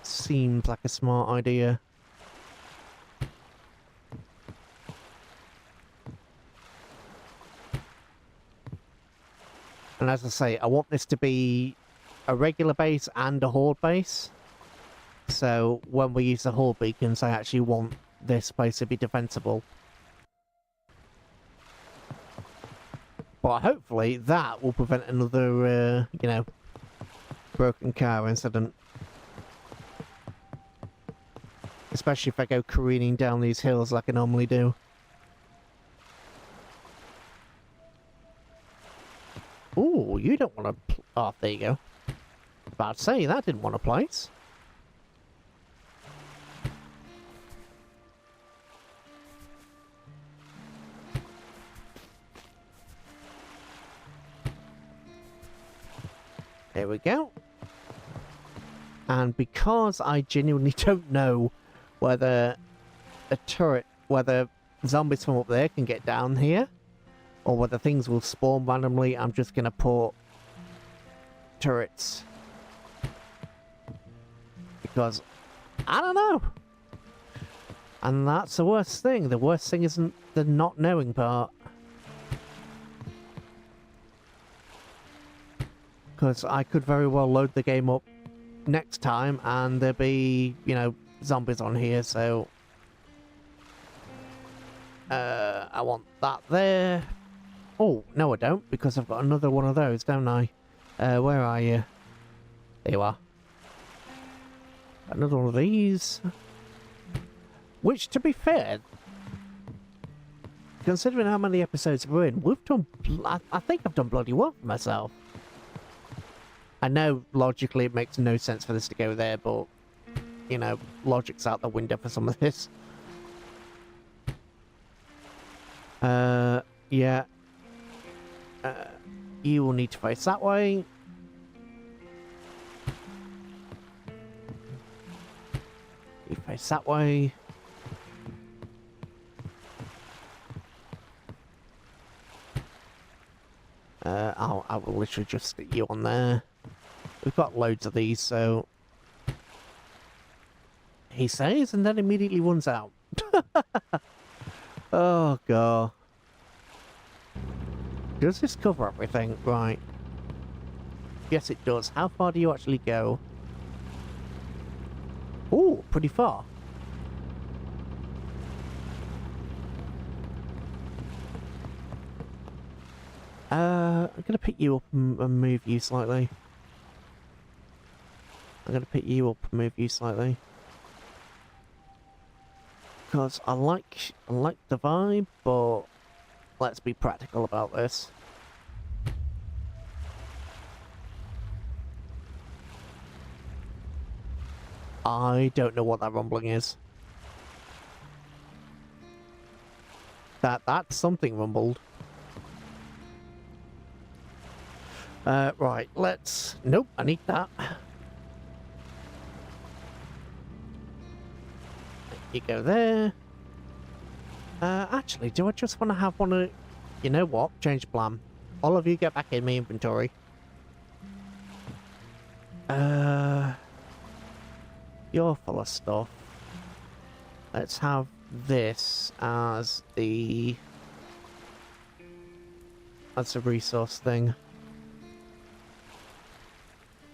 Seems like a smart idea. And as I say, I want this to be a regular base and a horde base. So when we use the horde beacons, I actually want this place to be defensible. But hopefully that will prevent another, you know, broken car incident. Especially if I go careening down these hills like I normally do. Ooh, you don't want to... Oh, there you go. About to say, that didn't want to place. There we go. And because I genuinely don't know whether a turret, whether zombies from up there can get down here, or whether things will spawn randomly, I'm just going to put turrets. Because, I don't know. And that's the worst thing. The worst thing isn't the not knowing part. Because I could very well load the game up next time and there'll be, you know, zombies on here, so... I want that there. Oh, no I don't, because I've got another one of those, don't I? Where are you? There you are. Another one of these. Which, to be fair, considering how many episodes we're in, we've done... I think I've done bloody well for myself. I know, logically, it makes no sense for this to go there, but, you know, logic's out the window for some of this. Yeah. You will need to face that way. You face that way. I will literally just stick you on there. We've got loads of these, so... He says, and then immediately runs out. Oh, God. Does this cover everything? Right. Yes, it does. How far do you actually go? Oh, pretty far. I'm gonna pick you up and move you slightly. I'm gonna pick you up and move you slightly. Because I like the vibe, but let's be practical about this. I don't know what that rumbling is. That's something rumbled. Right, let's... Nope, I need that. You go there. Actually, do I just want to have one of... You know what? Change plan. All of you get back in my inventory. You're full of stuff. Let's have this as the... That's a resource thing.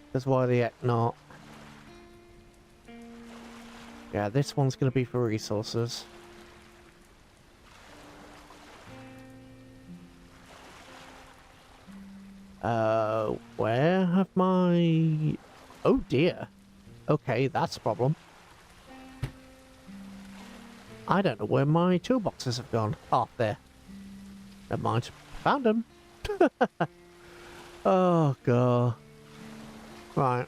Because why the heck not? Yeah, this one's going to be for resources. Where have my... Oh dear. Okay, that's a problem. I don't know where my toolboxes have gone. Oh, there. Never mind. Found them. Oh, God. Right.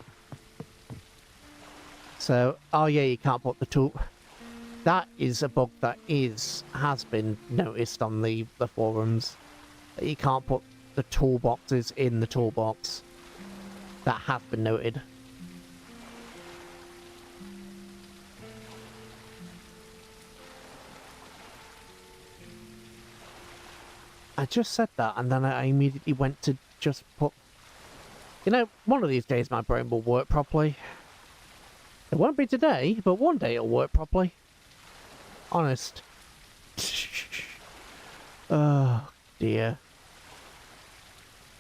So, oh yeah, you can't put the tool... That is a bug that has been noticed on the forums. That you can't put the toolboxes in the toolbox. That has been noted. I just said that and then I immediately went to just put... You know, one of these days my brain will work properly. It won't be today, but one day it'll work properly. Honest. Oh, dear.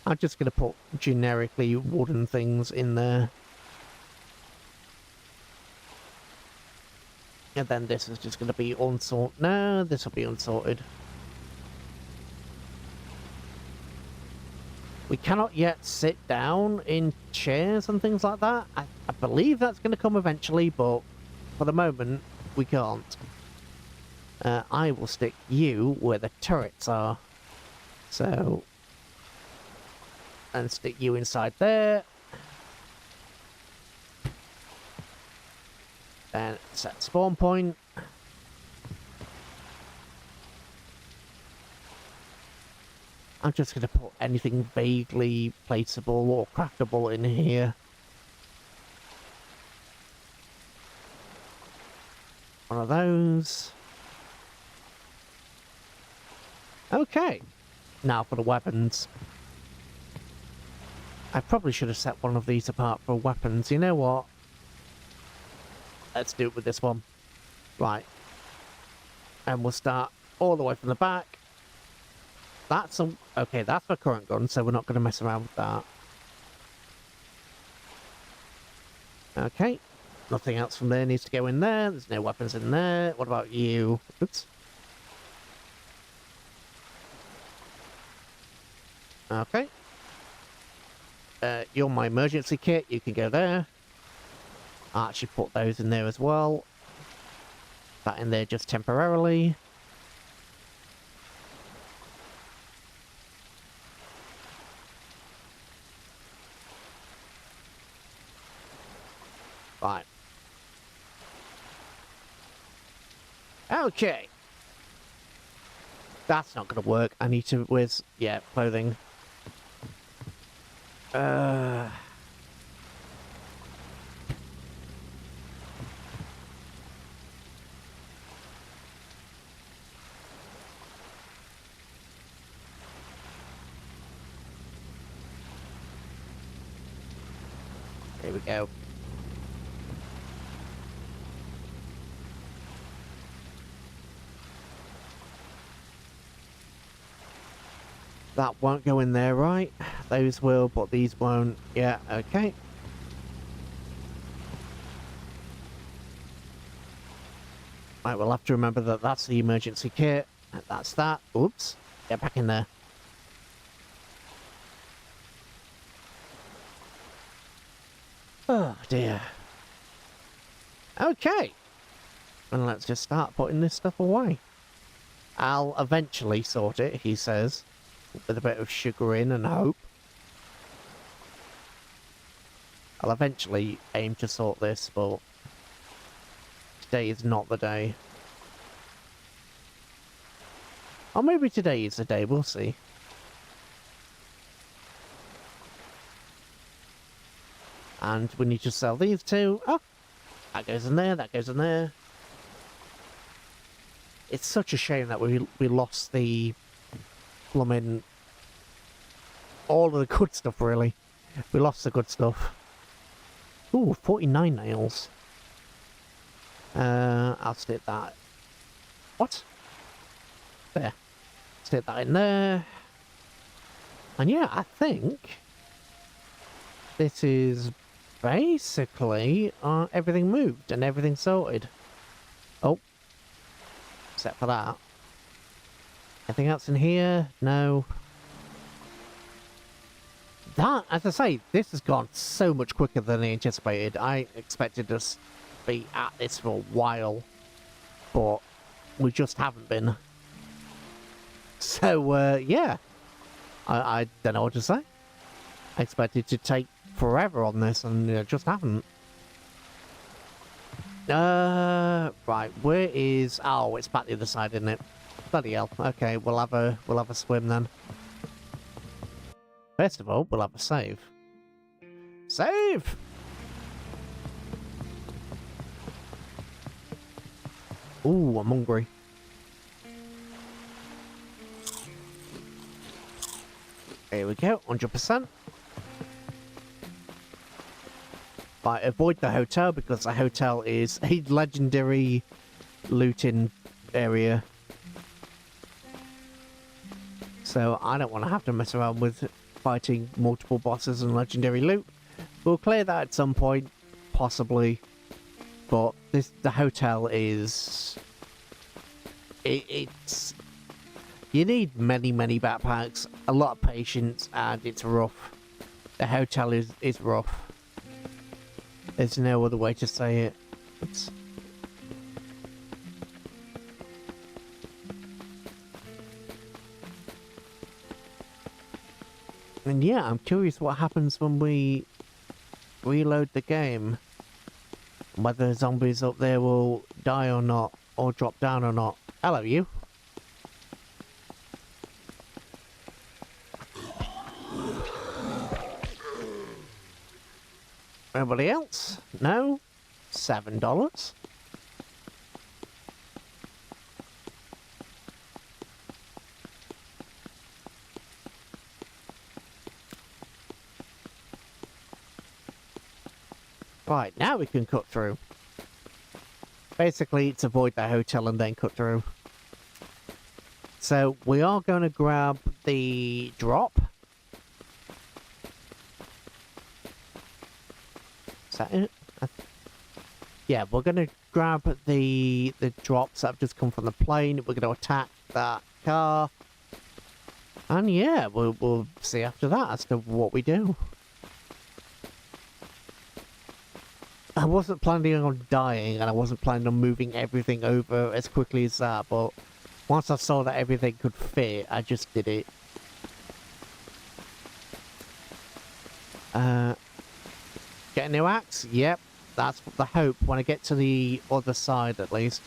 I'm just going to put generically wooden things in there. And then this is just going to be unsorted. No, this will be unsorted. We cannot yet sit down in chairs and things like that. I believe that's going to come eventually, but for the moment, we can't. I will stick you where the turrets are. So... And stick you inside there. Then set spawn point. I'm just going to put anything vaguely placeable or craftable in here. One of those. Okay. Now for the weapons. I probably should have set one of these apart for weapons. You know what? Let's do it with this one. Right. And we'll start all the way from the back. That's a... Okay, that's my current gun, so we're not going to mess around with that. Okay. Nothing else from there needs to go in there. There's no weapons in there. What about you? Oops. Okay. You're my emergency kit. You can go there. I'll actually put those in there as well. That in there just temporarily. Right. Okay. That's not going to work. I need to with yeah, clothing. Here we go. That won't go in there, right? Those will, but these won't. Yeah, okay. Right, we'll have to remember that that's the emergency kit. That's that. Oops. Get back in there. Oh, dear. Okay. And let's just start putting this stuff away. I'll eventually sort it, he says. With a bit of sugar in and hope. I'll eventually aim to sort this, but today is not the day. Or maybe today is the day, we'll see. And we need to sell these two. Oh, that goes in there, that goes in there. It's such a shame that we lost the plumbing, all of the good stuff, really. We lost the good stuff. Ooh, 49 nails. I'll stick that. What? There. Stick that in there. And yeah, I think this is basically everything moved and everything sorted. Oh. Except for that. Anything else in here? No. That, as I say, this has gone so much quicker than I anticipated. I expected us to be at this for a while, but we just haven't been. So, yeah. I don't know what to say. I expected to take forever on this, and just haven't. Right, where is... Oh, it's back the other side, isn't it? Bloody hell. Okay, we'll have a swim then. First of all, we'll have a save. Save! Ooh, I'm hungry. Here we go, 100%. Right, avoid the hotel because the hotel is a legendary looting area. So I don't want to have to mess around with fighting multiple bosses and legendary loot. We'll clear that at some point, possibly. But the hotel is... It's... You need many backpacks, a lot of patience, and it's rough. The hotel is rough. There's no other way to say it. Oops. And yeah, I'm curious what happens when we reload the game. Whether zombies up there will die or not, or drop down or not. Hello, you. Anybody else? No? $7? Right, now we can cut through. Basically, it's avoid the hotel and then cut through. So, we are going to grab the drop. Is that it? Yeah, we're gonna grab the drops that have just come from the plane. We're gonna attack that car. And yeah, we'll see after that as to what we do. I wasn't planning on dying, and I wasn't planning on moving everything over as quickly as that, but once I saw that everything could fit, I just did it. Get a new axe? Yep, that's the hope when I get to the other side at least.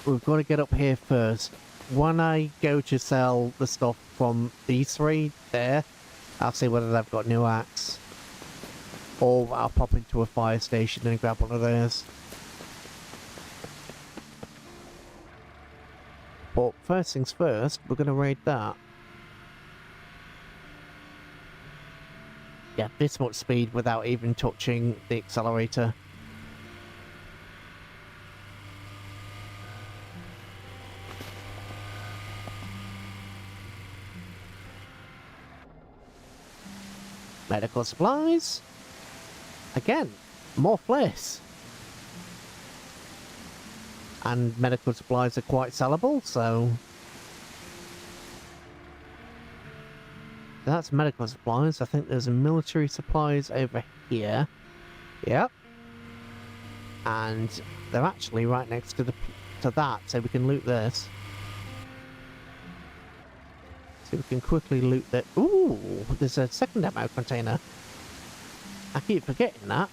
We've got to get up here first. When I go to sell the stuff from these three there, I'll see whether they've got new axe. Or I'll pop into a fire station and grab one of theirs. But first things first, we're going to raid that. Yeah, this much speed without even touching the accelerator. Medical supplies. Again, more flares. And medical supplies are quite sellable, so... That's medical supplies. I think there's military supplies over here. Yep. And they're actually right next to that, so we can loot this. So we can quickly loot that. Ooh, there's a second ammo container. I keep forgetting that.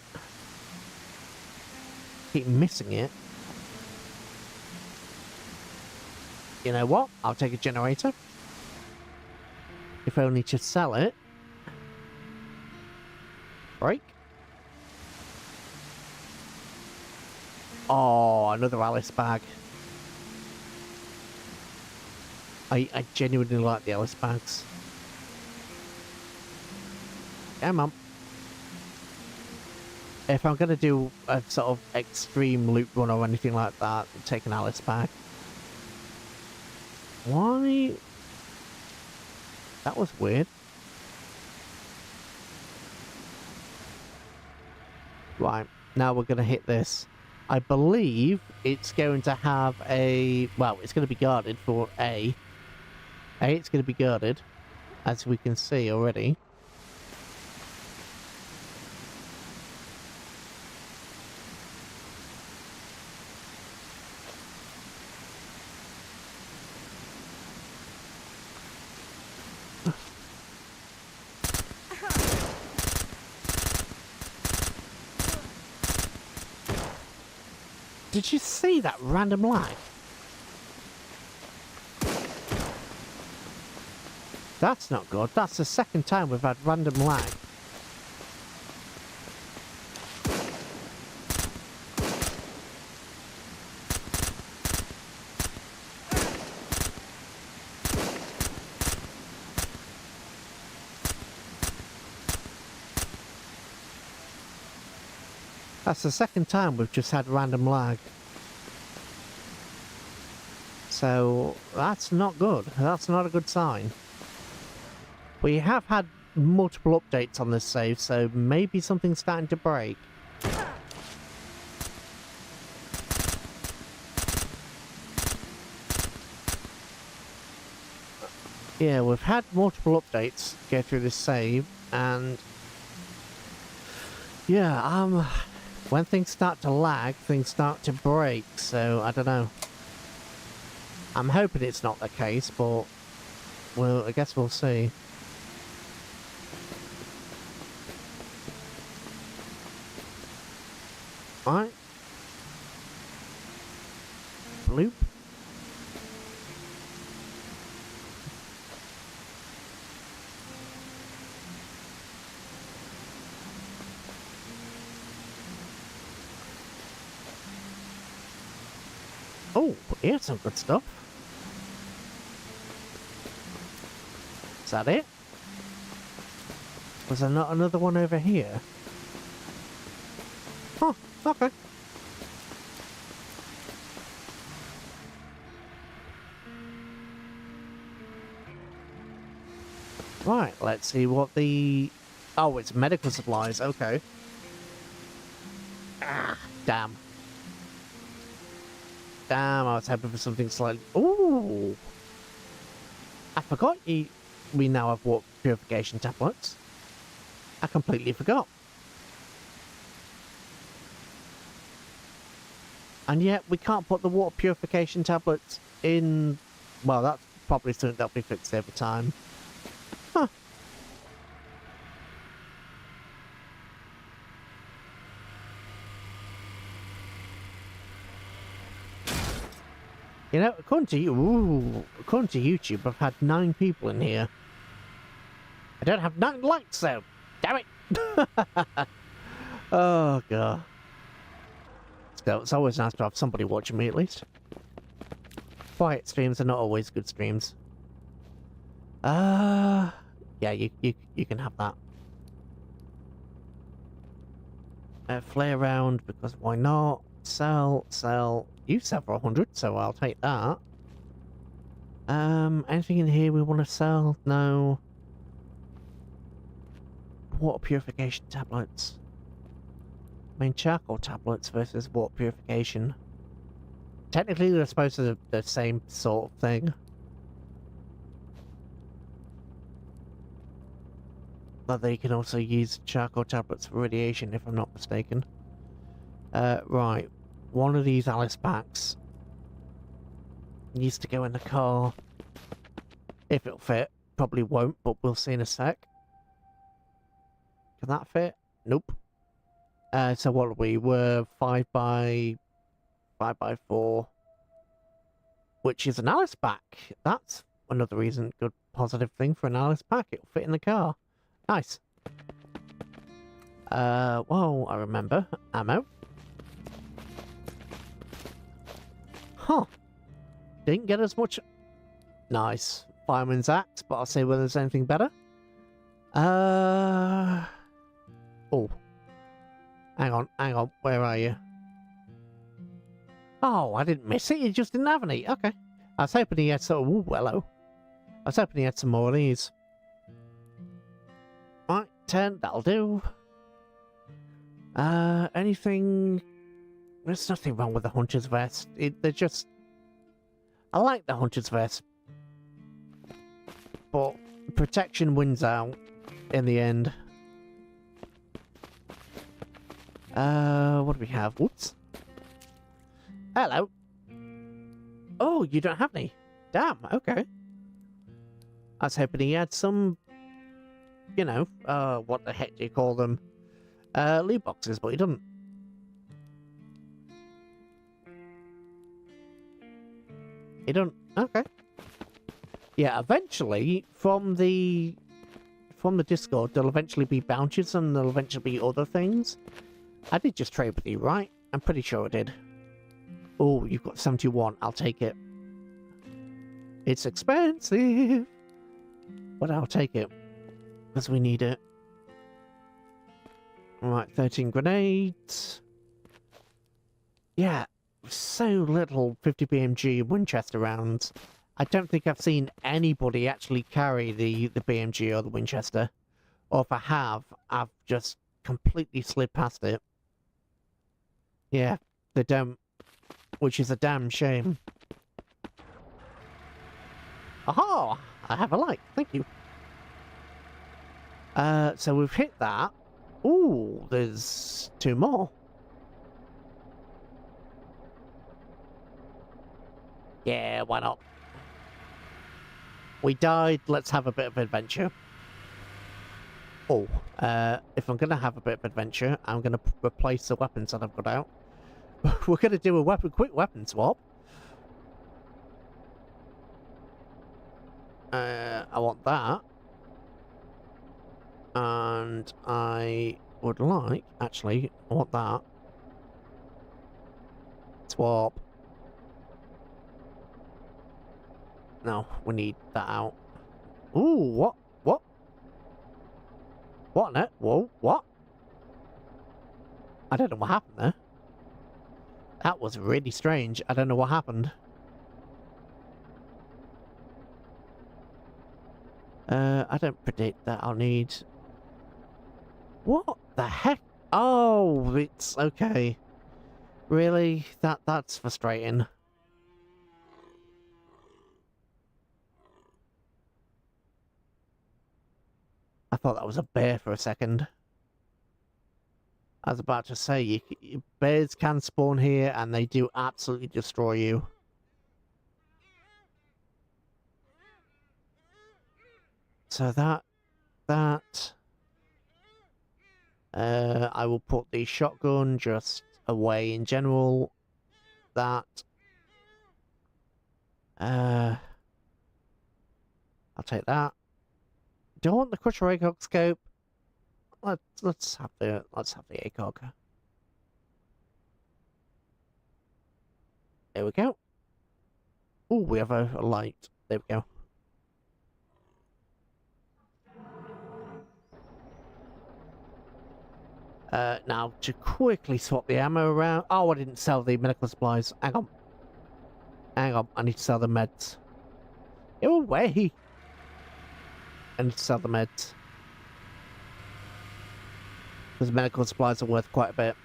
Keep missing it. You know what? I'll take a generator. If only to sell it. Break. Oh, another Alice bag. I genuinely like the Alice bags. Come on. If I'm going to do a sort of extreme loot run or anything like that, take an Alice bag. Why? That was weird. Right, now we're going to hit this. I believe it's going to have a... Well, it's going to be guarded for A. It's going to be guarded, as we can see already. Did you see that random lag? That's not good. That's the second time we've had random lag. That's the second time we've just had random lag. So that's not good. That's not a good sign. We have had multiple updates on this save, so maybe something's starting to break. Yeah, we've had multiple updates go through this save, and yeah, when things start to lag, things start to break, so I don't know. I'm hoping it's not the case, but well, I guess we'll see. Alright. Bloop. Oh, here's some good stuff. Is that it? Was there not another one over here? Huh, okay. Right, let's see what the Oh, it's medical supplies. Okay. Ah, damn. Damn, I was hoping for something slightly... Ooh! I forgot we now have water purification tablets. I completely forgot. And yet, we can't put the water purification tablets in... Well, that's probably something that'll be fixed over time. Huh. You know, according to YouTube, I've had 9 people in here. I don't have 9 likes, though. Damn it! Oh, God. So it's always nice to have somebody watching me, at least. Quiet streams are not always good streams. Yeah, you can have that. Flare around, because why not? Sell. You several hundred, so I'll take that. Anything in here we want to sell? No. Water purification tablets. I mean, charcoal tablets versus water purification. Technically, they're supposed to be the same sort of thing. But they can also use charcoal tablets for radiation, if I'm not mistaken. Right. One of these Alice packs needs to go in the car. If it'll fit. Probably won't, but we'll see in a sec. Can that fit? Nope. So what are we? We're 5 by 4. Which is an Alice pack. That's another reason, good positive thing for an Alice pack. It'll fit in the car. Nice. Well, I remember. Ammo. Huh. Didn't get as much... Nice. Fireman's axe, but I'll see whether there's anything better. Oh. Hang on. Where are you? Oh, I didn't miss it. You just didn't have any. Okay. I was hoping he had some... Ooh, hello. I was hoping he had some more of these. Right, 10. That'll do. Anything... There's nothing wrong with the Hunter's Vest. They're just... I like the Hunter's Vest. But protection wins out in the end. What do we have? Whoops. Hello. Oh, you don't have any. Damn, okay. I was hoping he had some, you know, what the heck do you call them? Loot boxes, but he doesn't. He don't. Okay. Yeah, eventually, from the Discord, there'll eventually be bounties and there'll eventually be other things. I did just trade with you, right? I'm pretty sure I did. Oh, you've got 71. I'll take it. It's expensive, but I'll take it because we need it. Right, 13 grenades. Yeah, so little 50 BMG Winchester rounds. I don't think I've seen anybody actually carry the BMG or the Winchester. Or if I have, I've just completely slid past it. Yeah, they don't. Which is a damn shame. Aha! I have a light. Thank you. So we've hit that. Ooh, there's 2 more. Yeah, why not? We died. Let's have a bit of adventure. Oh, if I'm going to have a bit of adventure, I'm going to replace the weapons that I've got out. We're going to do a quick weapon swap. I want that. And I would like... Actually, I want that. Swap. No, we need that out. Ooh, what? What? What, net? Whoa, what? I don't know what happened there. That was really strange. I don't know what happened. I don't predict that I'll need... What the heck? Oh, it's okay. Really? That's frustrating. I thought that was a bear for a second. I was about to say, bears can spawn here and they do absolutely destroy you. So I will put the shotgun just away in general. I'll take that. Don't want the Crusher ACOG scope. Let's have the ACOG. There we go. Oh, we have a light. There we go. Now to quickly swap the ammo around. Oh, I didn't sell the medical supplies. Hang on. Hang on. I need to sell the meds. Go away. I need to sell the meds. Because medical supplies are worth quite a bit.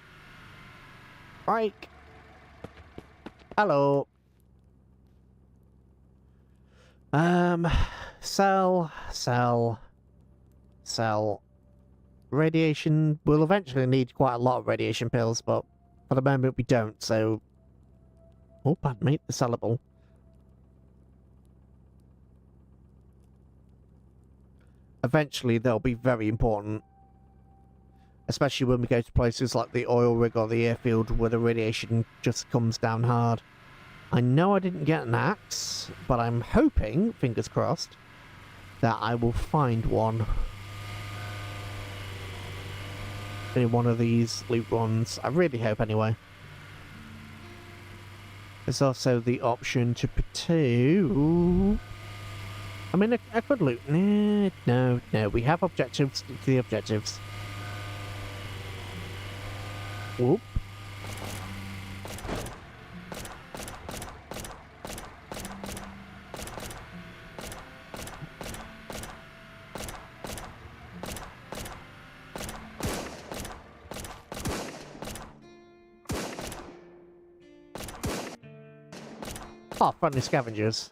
Break. Hello. Sell. Radiation. We'll eventually need quite a lot of radiation pills, but for the moment we don't, so... Oh, pardon me, the sellable. Eventually they'll be very important. Especially when we go to places like the oil rig or the airfield where the radiation just comes down hard. I know I didn't get an axe, but I'm hoping, fingers crossed, that I will find one. In one of these loot runs. I really hope anyway. There's also the option to... I mean, I could loot. No. We have objectives. Stick to the objectives. Whoop. Oh, friendly scavengers.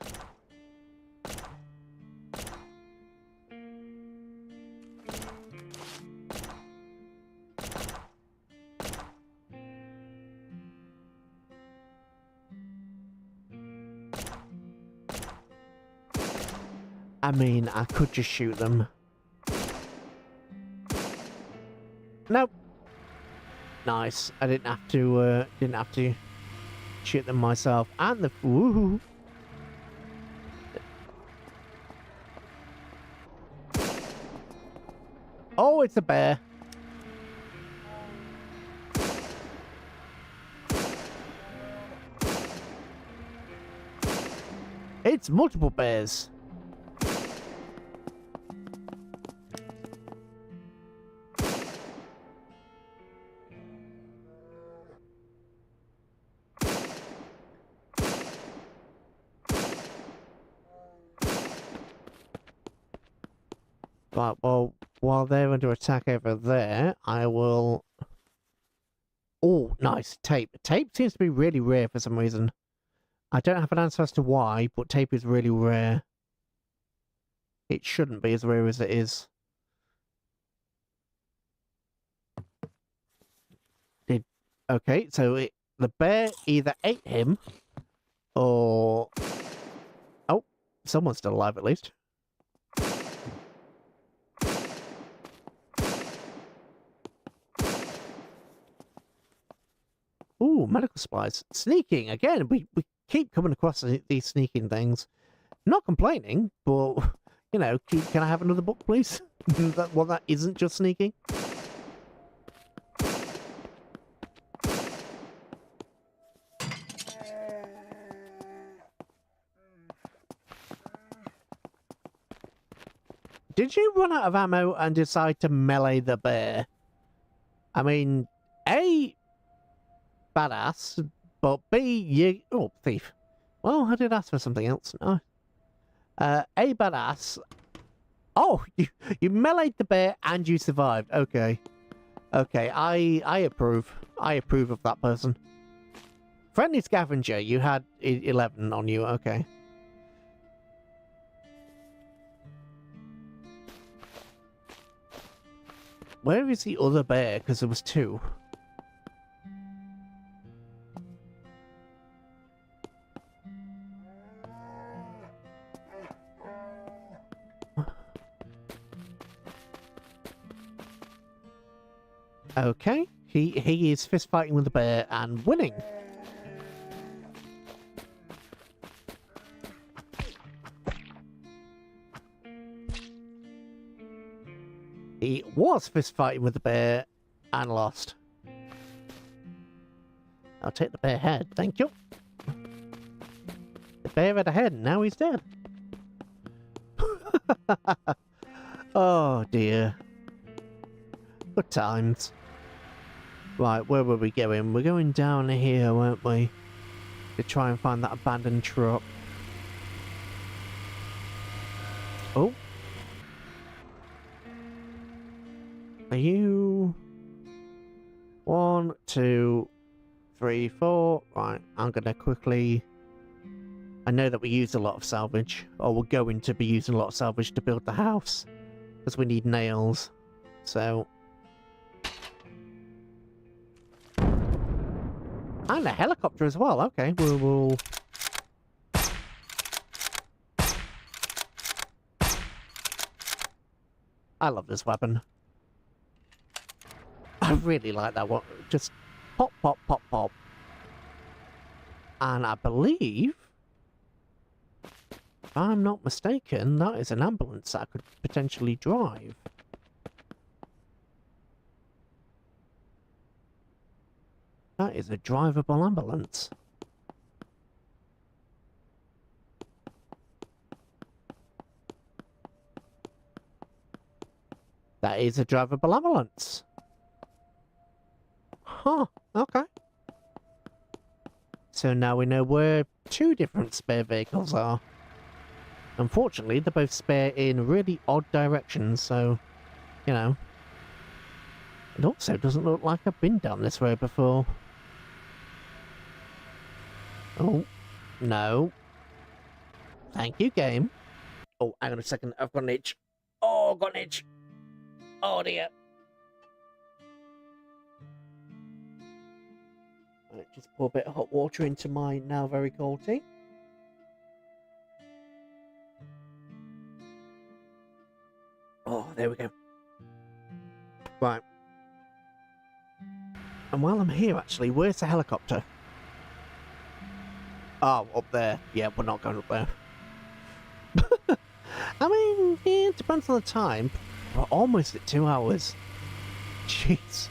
I mean, I could just shoot them. Nope. Nice. I didn't have to shoot them myself. And the woohoo. Oh, it's a bear. It's multiple bears. But, well, while they're under attack over there, I will... Oh, nice. Tape. Tape seems to be really rare for some reason. I don't have an answer as to why, but tape is really rare. It shouldn't be as rare as it is. Okay, so the bear either ate him, or... Oh, someone's still alive at least. Ooh, medical supplies. Sneaking. Again, we keep coming across these sneaking things. Not complaining, but, you know, can I have another book, please? that isn't just sneaking. Did you run out of ammo and decide to melee the bear? I mean, A... badass, but B, you... Oh, thief. Well, I did ask for something else. No. A, badass. Oh, you meleeed the bear and you survived. Okay. Okay, I approve. I approve of that person. Friendly scavenger, you had 11 on you, okay. Where is the other bear? Because there was 2. Okay, he is fist fighting with the bear and winning. He was fist fighting with the bear and lost. I'll take the bear head, thank you. The bear had a head and now he's dead. Oh dear. Good times. Right, where were we going? We're going down here, weren't we? To try and find that abandoned truck. Oh. Are you... 1, 2, 3, 4. Right, I'm gonna quickly... I know that we use a lot of salvage. Or we're going to be using a lot of salvage to build the house. Because we need nails. So... And a helicopter as well, okay. We'll... I love this weapon. I really like that one. Just pop, pop, pop, pop. And I believe, if I'm not mistaken, that is an ambulance that I could potentially drive. That is a drivable ambulance. That is a drivable ambulance. Huh, okay. So now we know where 2 different spare vehicles are. Unfortunately, they're both spare in really odd directions, so, you know. It also doesn't look like I've been down this road before. Oh, no. Thank you, game. Oh, hang on a second. I've got an itch. Oh, I've got an itch. Oh, dear. Right, just pour a bit of hot water into my now very cold tea. Oh, there we go. Right. And while I'm here, actually, where's the helicopter? Oh, up there. Yeah, we're not going up there. I mean, yeah, it depends on the time. We're almost at 2 hours. Jeez.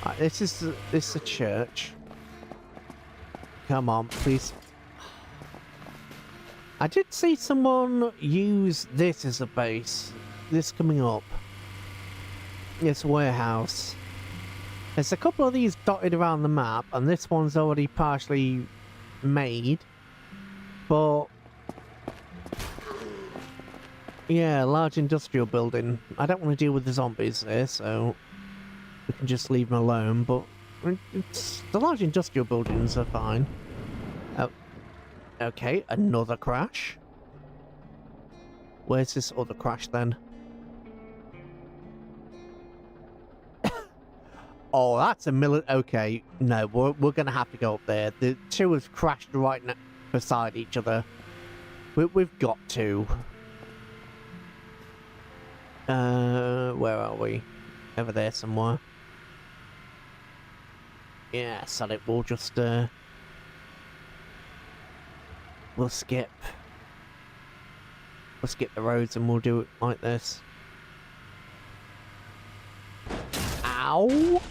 Right, this is the church. Come on, please. I did see someone use this as a base. This coming up. This warehouse. There's a couple of these dotted around the map, and this one's already partially made, but yeah, large industrial building. I don't want to deal with the zombies there, so we can just leave them alone, but the large industrial buildings are fine. Oh, okay, another crash. Where's this other crash then? Oh, that's a okay, no, we're gonna have to go up there. The 2 have crashed right beside each other. We've got to. Where are we? Over there somewhere. Yeah, sod it, we'll just, we'll skip. We'll skip the roads and we'll do it like this. Ow!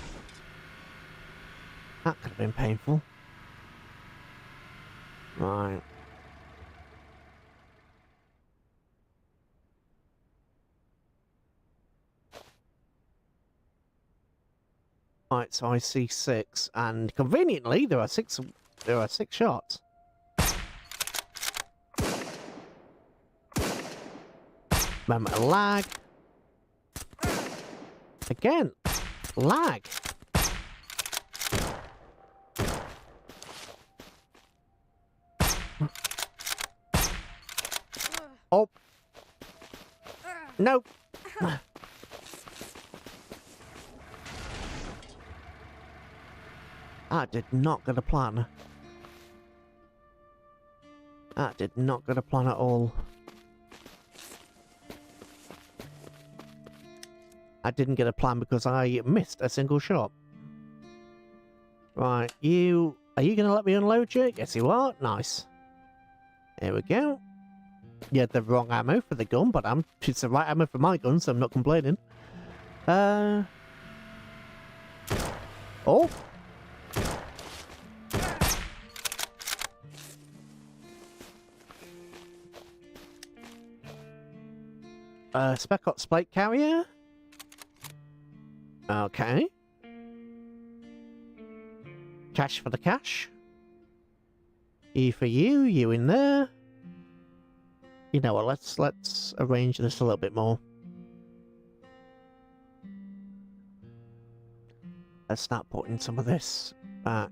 That could have been painful. Right. Right, so I see 6, and conveniently there are 6 shots. Moment of lag. Again, Lag. Oh. No. I did not get a plan. That did not get a plan at all. I didn't get a plan because I missed a single shot. Right, are you going to let me unload you? Yes, you are. Nice. Here we go. You had the wrong ammo for the gun, but it's the right ammo for my gun, so I'm not complaining. Oh. Spec Ops plate carrier. Okay. Cash for the cash. E for you, you in there. You know what, let's arrange this a little bit more. Let's start putting some of this back.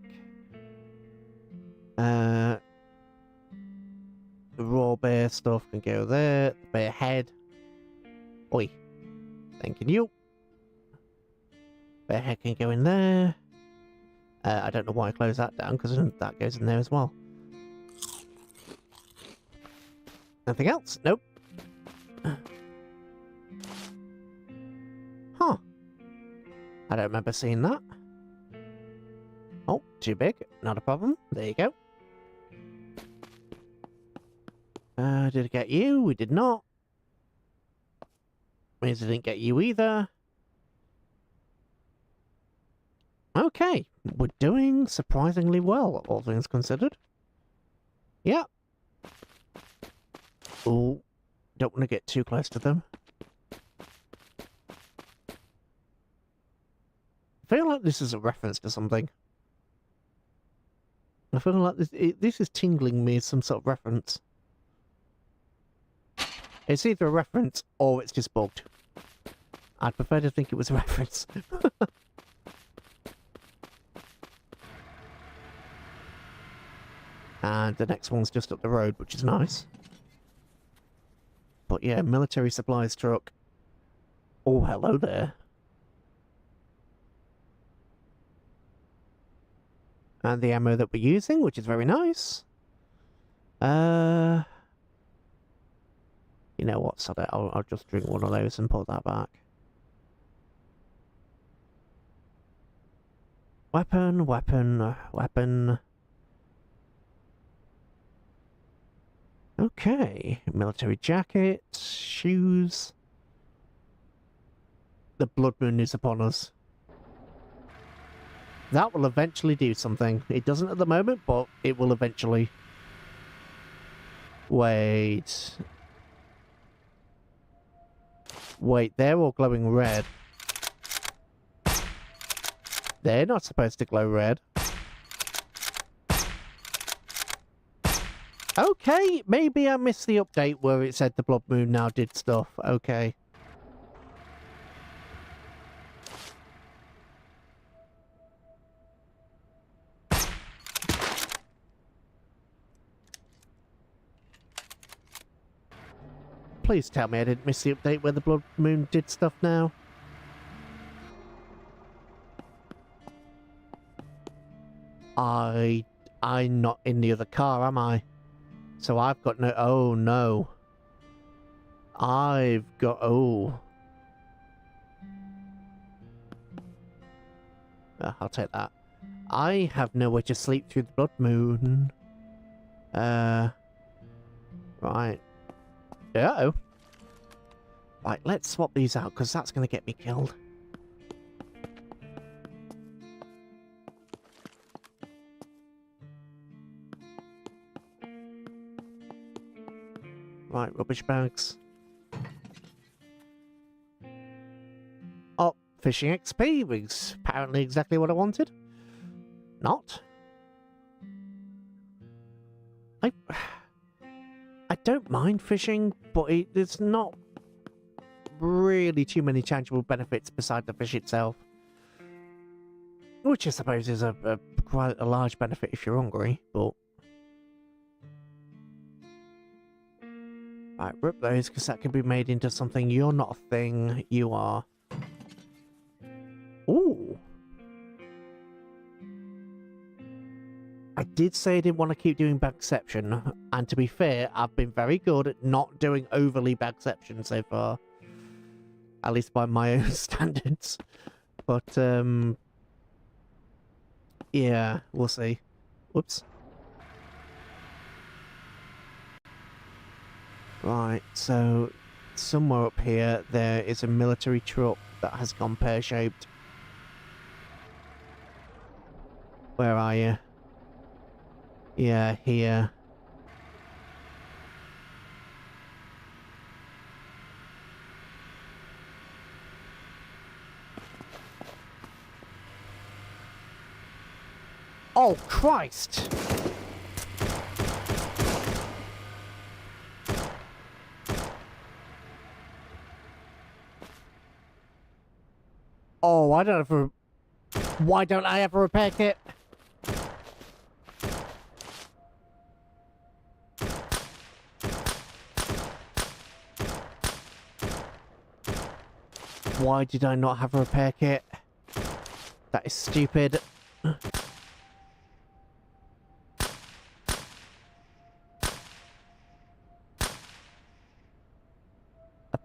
The raw bear stuff can go there. The bear head. Oi. Thanking you. Bear head can go in there. I don't know why I closed that down, because that goes in there as well. Nothing else? Nope. Huh. I don't remember seeing that. Oh, too big. Not a problem. There you go. Did it get you? We did not. Means it didn't get you either. Okay. We're doing surprisingly well, all things considered. Yeah. Oh, don't want to get too close to them. I feel like this is a reference to something. I feel like this is tingling me as some sort of reference. It's either a reference or it's just bugged. I'd prefer to think it was a reference. And the next one's just up the road, which is nice. But yeah, military supplies truck. Oh, hello there. And the ammo that we're using, which is very nice. You know what, sod it, I'll just drink one of those and put that back. Weapon, weapon, weapon. Okay, military jacket, shoes. The blood moon is upon us. That will eventually do something. It doesn't at the moment, but it will eventually. Wait. Wait, they're all glowing red. They're not supposed to glow red. Okay, maybe I missed the update where it said the blood moon now did stuff. Okay. Please tell me I didn't miss the update where the blood moon did stuff now. I'm not in the other car, am I? So I've got no... Oh, no. I've got... Oh. I'll take that. I have nowhere to sleep through the blood moon. Right. Uh-oh. Right, let's swap these out, because that's going to get me killed. Right, rubbish bags. Oh, fishing XP was apparently exactly what I wanted. Not. I don't mind fishing, but it's not really too many tangible benefits beside the fish itself. Which I suppose is a quite a large benefit if you're hungry, but... Right, rip those, because that can be made into something. You're not a thing, you are. Ooh! I did say I didn't want to keep doing bagception, and to be fair, I've been very good at not doing overly bagception so far. At least by my own standards. But, yeah, we'll see. Whoops. Right, so somewhere up here there is a military truck that has gone pear-shaped. Where are you? Yeah, here. Oh, Christ! Oh, I don't have a... Why don't I have a repair kit? Why did I not have a repair kit? That is stupid. A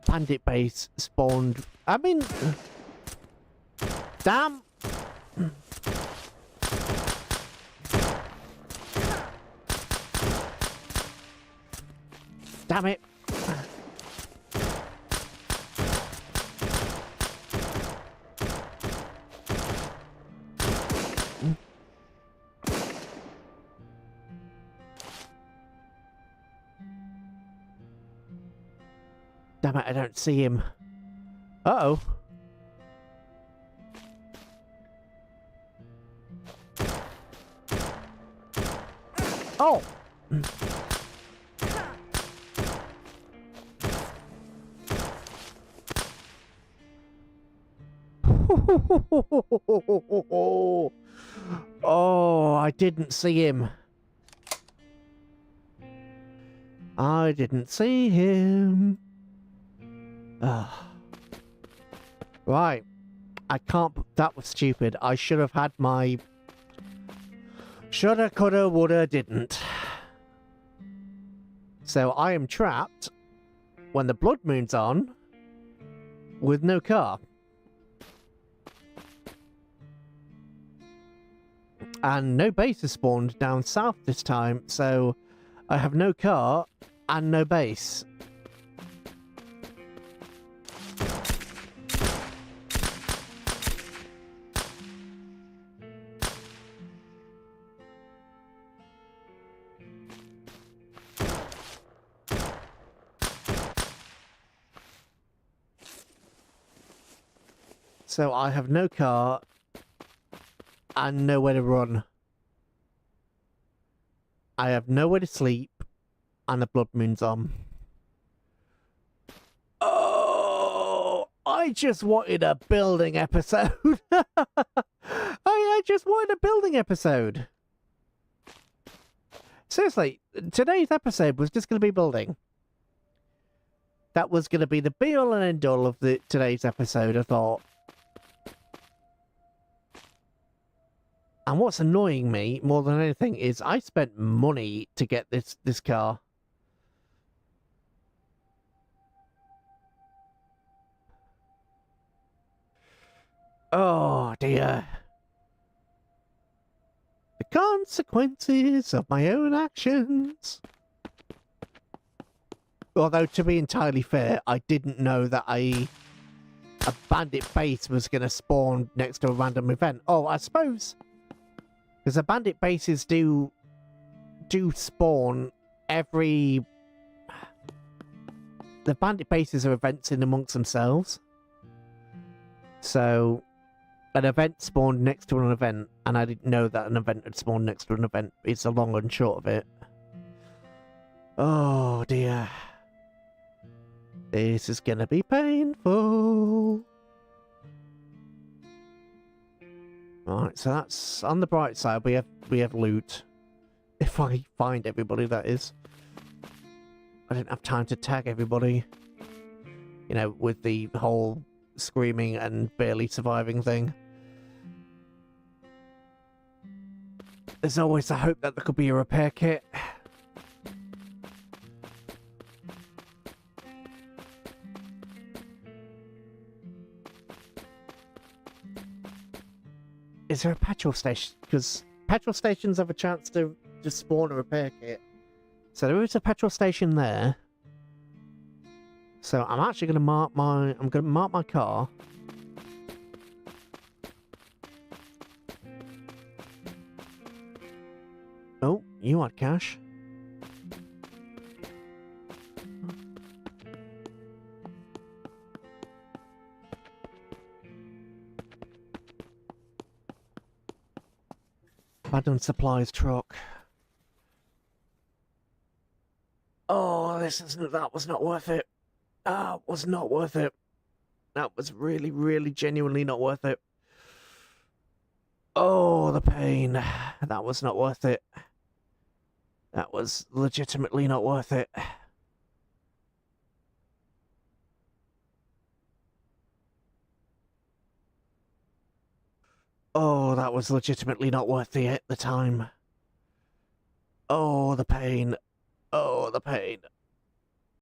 bandit base spawned. I mean... Damn! Damn it! Damn it, I don't see him. Uh-oh. Oh! Oh, I didn't see him. I didn't see him. Ugh. Right. I can't... That was stupid. I should have had my... Shoulda, coulda, woulda, didn't. So I am trapped when the blood moon's on with no car. And no base is spawned down south this time, so I have no car and no base. So I have no car and nowhere to run. I have nowhere to sleep and the blood moon's on. Oh, I just wanted a building episode. I just wanted a building episode. Seriously, today's episode was just going to be building. That was going to be the be-all and end-all of today's episode, I thought. And what's annoying me more than anything is I spent money to get this car. Oh dear. The consequences of my own actions. Although, to be entirely fair, I didn't know that a bandit base was going to spawn next to a random event. Oh, I suppose... Because the bandit bases do spawn every... The bandit bases are events in amongst themselves. So, an event spawned next to an event, and I didn't know that an event had spawned next to an event. It's the long and short of it. Oh dear. This is gonna be painful. Right, so that's on the bright side. We have loot. If I find everybody, that is. I didn't have time to tag everybody. You know, with the whole screaming and barely surviving thing. There's always the hope that there could be a repair kit. Is there a petrol station? Because petrol stations have a chance to just spawn a repair kit. So there is a petrol station there. So I'm actually going to mark my car. Oh, you had cash. Abandoned supplies truck. Oh, that was not worth it. Ah, was not worth it. That was really, really genuinely not worth it. Oh, the pain. That was not worth it. That was legitimately not worth it. Oh, that was legitimately not worth the time. Oh, the pain. Oh, the pain.